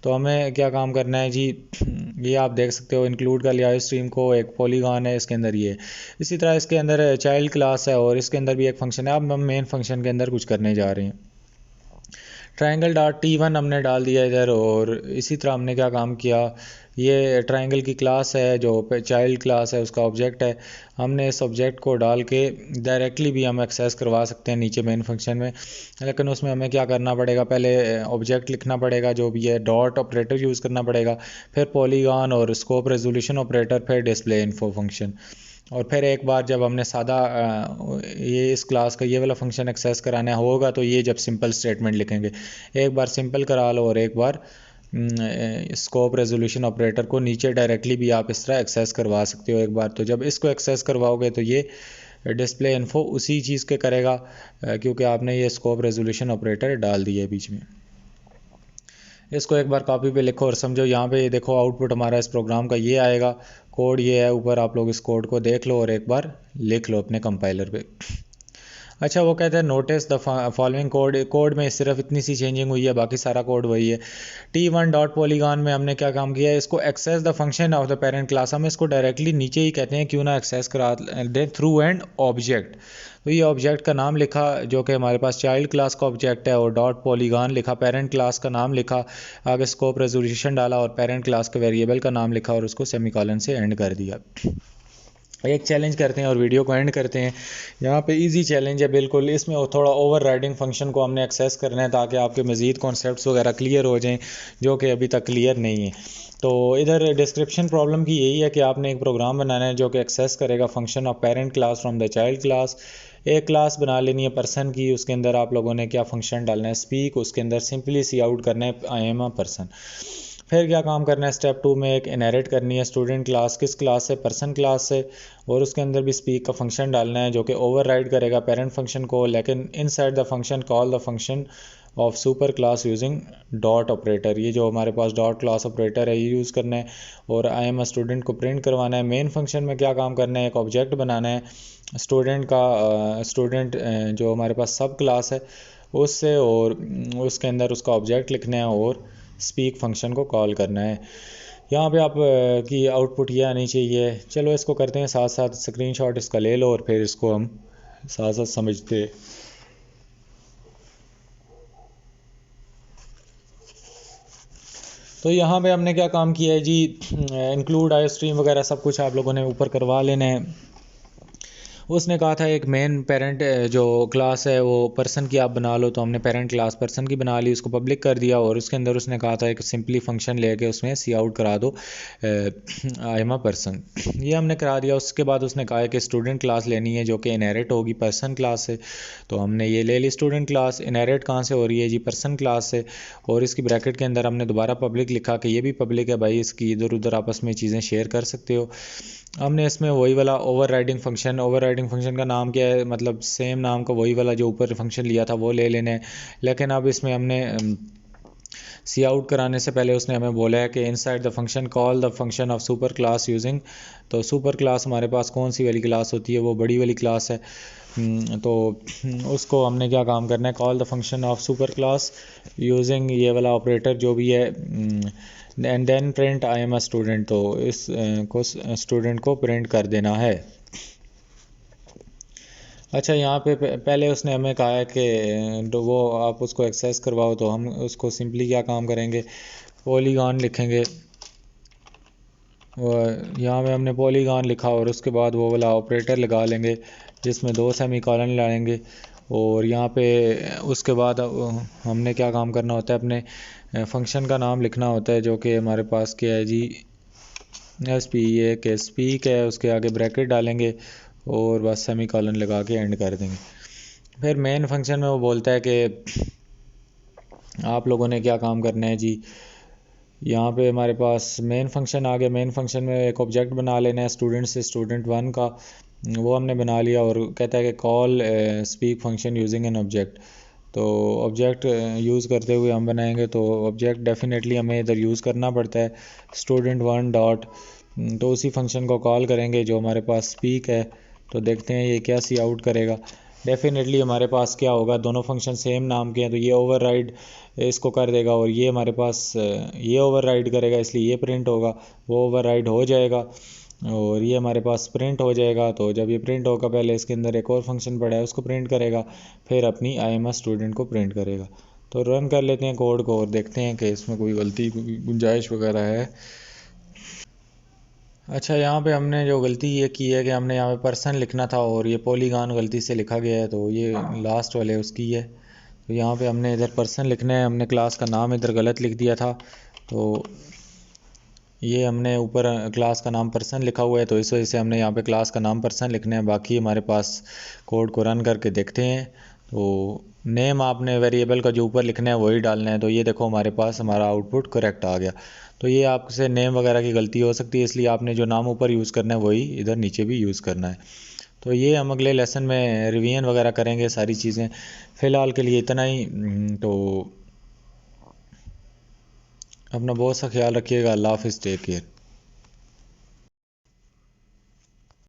तो हमें क्या काम करना है जी, ये आप देख सकते हो इंक्लूड कर लिया स्ट्रीम को, एक पॉलीगॉन है इसके अंदर ये, इसी तरह इसके अंदर चाइल्ड क्लास है और इसके अंदर भी एक फंक्शन है। अब हम मेन फंक्शन के अंदर कुछ करने जा रहे हैं। ट्राइंगल डॉट T1 हमने डाल दिया इधर, और इसी तरह हमने क्या काम किया, ये ट्राइंगल की क्लास है जो चाइल्ड क्लास है, उसका ऑब्जेक्ट है। हमने इस ऑब्जेक्ट को डाल के डायरेक्टली भी हम एक्सेस करवा सकते हैं नीचे मेन फंक्शन में, लेकिन उसमें हमें क्या करना पड़ेगा, पहले ऑब्जेक्ट लिखना पड़ेगा जो भी है, डॉट ऑपरेटर यूज़ करना पड़ेगा, फिर पॉलीगॉन और स्कोप रेजोल्यूशन ऑपरेटर, फिर डिस्प्ले इन्फो फंक्शन, और फिर एक बार जब हमने सादा ये इस क्लास का ये वाला फंक्शन एक्सेस कराना होगा तो ये जब सिंपल स्टेटमेंट लिखेंगे, एक बार सिंपल करा लो और एक बार स्कोप रेजोल्यूशन ऑपरेटर को नीचे डायरेक्टली भी आप इस तरह एक्सेस करवा सकते हो एक बार। तो जब इसको एक्सेस करवाओगे तो ये डिस्प्ले इन्फो उसी चीज़ के करेगा, क्योंकि आपने ये स्कोप रेजोल्यूशन ऑपरेटर डाल दिया है बीच में। इसको एक बार कॉपी पे लिखो और समझो। यहाँ पे ये देखो आउटपुट हमारा इस प्रोग्राम का ये आएगा, कोड ये है ऊपर, आप लोग इस कोड को देख लो और एक बार लिख लो अपने कंपाइलर पे। अच्छा, वो कहते हैं नोटिस द फॉलोइंग कोड में सिर्फ इतनी सी चेंजिंग हुई है, बाकी सारा कोड वही है। T1 डॉट पॉलीगॉन में हमने क्या काम किया है, इसको access the function of the parent class, हम इसको डायरेक्टली नीचे ही कहते हैं, क्यों ना एक्सेस करा दें थ्रू एंड ऑब्जेक्ट। तो ये ऑब्जेक्ट का नाम लिखा जो कि हमारे पास चाइल्ड क्लास का ऑब्जेक्ट है, और डॉट पॉलीगॉन लिखा, पेरेंट क्लास का नाम लिखा, आगे स्कोप रेजोल्यूशन डाला और पेरेंट क्लास के वेरिएबल का नाम लिखा और उसको सेमीकोलन से एंड कर दिया। एक चैलेंज करते हैं और वीडियो को एंड करते हैं। यहाँ पे इजी चैलेंज है बिल्कुल, इसमें थोड़ा ओवर राइडिंग फंक्शन को हमने एक्सेस करना है ताकि आपके मज़ीद कॉन्सेप्ट्स वगैरह क्लियर हो जाएं जो कि अभी तक क्लियर नहीं है। तो इधर डिस्क्रिप्शन प्रॉब्लम की यही है कि आपने एक प्रोग्राम बनाना है जो कि एक्सेस करेगा function of parent class from the child class. एक क्लास बना लेनी है पर्सन की, उसके अंदर आप लोगों ने क्या फंक्शन डालना है, स्पीक, उसके अंदर सिंपली सी आउट करना है आई एम अ पर्सन। फिर क्या काम करना है, स्टेप 2 में एक इनहेरिट करनी है स्टूडेंट क्लास, किस क्लास से, पर्सन क्लास से, और उसके अंदर भी स्पीक का फंक्शन डालना है जो कि ओवरराइड करेगा पेरेंट फंक्शन को, लेकिन inside the function call the function of super class using dot operator. ये जो हमारे पास डॉट क्लास ऑपरेटर है ये यूज़ करना है और आई एम अ स्टूडेंट को प्रिंट करवाना है। मेन फंक्शन में क्या काम करना है, एक ऑब्जेक्ट बनाना है स्टूडेंट का, स्टूडेंट जो हमारे पास सब क्लास है उससे, और उसके अंदर उसका ऑब्जेक्ट लिखना है और स्पीक फंक्शन को कॉल करना है। यहाँ पे आप की आउटपुट ये आनी चाहिए। चलो इसको करते हैं साथ साथ, स्क्रीनशॉट इसका ले लो और फिर इसको हम साथ साथ समझते हैं। तो यहाँ पे हमने क्या काम किया है जी, इंक्लूड आई स्ट्रीम वगैरह सब कुछ आप लोगों ने ऊपर करवा लेना है। उसने कहा था एक मेन पेरेंट जो क्लास है वो पर्सन की आप बना लो, तो हमने पेरेंट क्लास पर्सन की बना ली, उसको पब्लिक कर दिया और उसके अंदर उसने कहा था एक सिंपली फंक्शन लेके उसमें सी आउट करा दो आई एम अ पर्सन, ये हमने करा दिया। उसके बाद उसने कहा है कि स्टूडेंट क्लास लेनी है जो कि इनहेरिट होगी पर्सन क्लास से, तो हमने ये ले ली स्टूडेंट क्लास। इनहेरिट कहाँ से हो रही है जी, पर्सन क्लास से, और इसकी ब्रैकेट के अंदर हमने दोबारा पब्लिक लिखा कि ये भी पब्लिक है भाई, इसकी इधर उधर आपस में चीज़ें शेयर कर सकते हो। हमने इसमें वही वाला ओवरराइडिंग फंक्शन का नाम क्या है, मतलब सेम नाम का वही वाला जो ऊपर फंक्शन लिया था वो ले लेना है। लेकिन अब इसमें हमने सी आउट कराने से पहले उसने हमें बोला है कि inside the function call the function of super class using, तो सुपर क्लास हमारे पास कौन सी वाली क्लास होती है, वो बड़ी वाली क्लास है। तो उसको हमने क्या काम करना है, call the function of super class using ये वाला ऑपरेटर जो भी है, and then print I am a student, तो इस को स्टूडेंट को प्रिंट कर देना है। अच्छा, यहाँ पे पहले उसने हमें कहा है कि वो आप उसको एक्सेस करवाओ, तो हम उसको सिंपली क्या काम करेंगे, पॉलीगॉन लिखेंगे। और यहाँ पे हमने पॉलीगॉन लिखा और उसके बाद वो वाला ऑपरेटर लगा लेंगे जिसमें 2 सेमीकोलन लगाएंगे। और यहाँ पे उसके बाद हमने क्या काम करना होता है, अपने फंक्शन का नाम लिखना होता है जो कि हमारे पास क्या है जी, एस पी ए के स्पीक है, उसके आगे ब्रैकेट डालेंगे और बस सेमीकोलन लगा के एंड कर देंगे। फिर मेन फंक्शन में वो बोलता है कि आप लोगों ने क्या काम करना है जी, यहाँ पे हमारे पास मेन फंक्शन आ गया। मेन फंक्शन में एक ऑब्जेक्ट बना लेना है स्टूडेंट से, स्टूडेंट 1 का, वो हमने बना लिया और कहता है कि call speak function using an object, तो ऑब्जेक्ट यूज़ करते हुए हम बनाएंगे। तो ऑब्जेक्ट डेफिनेटली हमें इधर यूज़ करना पड़ता है स्टूडेंट 1 डॉट, तो उसी फंक्शन को कॉल करेंगे जो हमारे पास स्पीक है। तो देखते हैं ये क्या सी आउट करेगा। डेफिनेटली हमारे पास क्या होगा, दोनों फंक्शन सेम नाम के हैं तो ये ओवरराइड इसको कर देगा, और ये हमारे पास ये ओवरराइड करेगा इसलिए ये प्रिंट होगा, वो ओवरराइड हो जाएगा और ये हमारे पास प्रिंट हो जाएगा। तो जब ये प्रिंट होगा पहले इसके अंदर एक और फंक्शन पड़ा है उसको प्रिंट करेगा, फिर अपनी आई एम अ स्टूडेंट को प्रिंट करेगा। तो रन कर लेते हैं कोड को और देखते हैं कि इसमें कोई गलती कोई गुंजाइश वगैरह है। अच्छा, यहाँ पे हमने जो गलती ये की है कि हमने यहाँ पे पर्सन लिखना था और ये पॉलीगॉन गलती से लिखा गया है, तो ये लास्ट वाले उसकी है। तो यहाँ पे हमने इधर पर्सन लिखना है, हमने क्लास का नाम इधर गलत लिख दिया था, तो ये हमने ऊपर क्लास का नाम पर्सन लिखा हुआ है तो इस वजह से हमने यहाँ पे क्लास का नाम पर्सन लिखना है। बाकी हमारे पास कोड को रन करके देखते हैं, तो नेम आपने वेरिएबल का जो ऊपर लिखना है वही डालना है। तो ये देखो हमारे पास हमारा आउटपुट करेक्ट आ गया। तो ये आपसे नेम वगैरह की गलती हो सकती है, इसलिए आपने जो नाम ऊपर यूज़ करना है वही इधर नीचे भी यूज़ करना है। तो ये हम अगले लेसन में रिवीजन वगैरह करेंगे सारी चीज़ें। फ़िलहाल के लिए इतना ही। तो अपना बहुत सा ख्याल रखिएगा। अल्लाह हाफ़िज़, टेक केयर।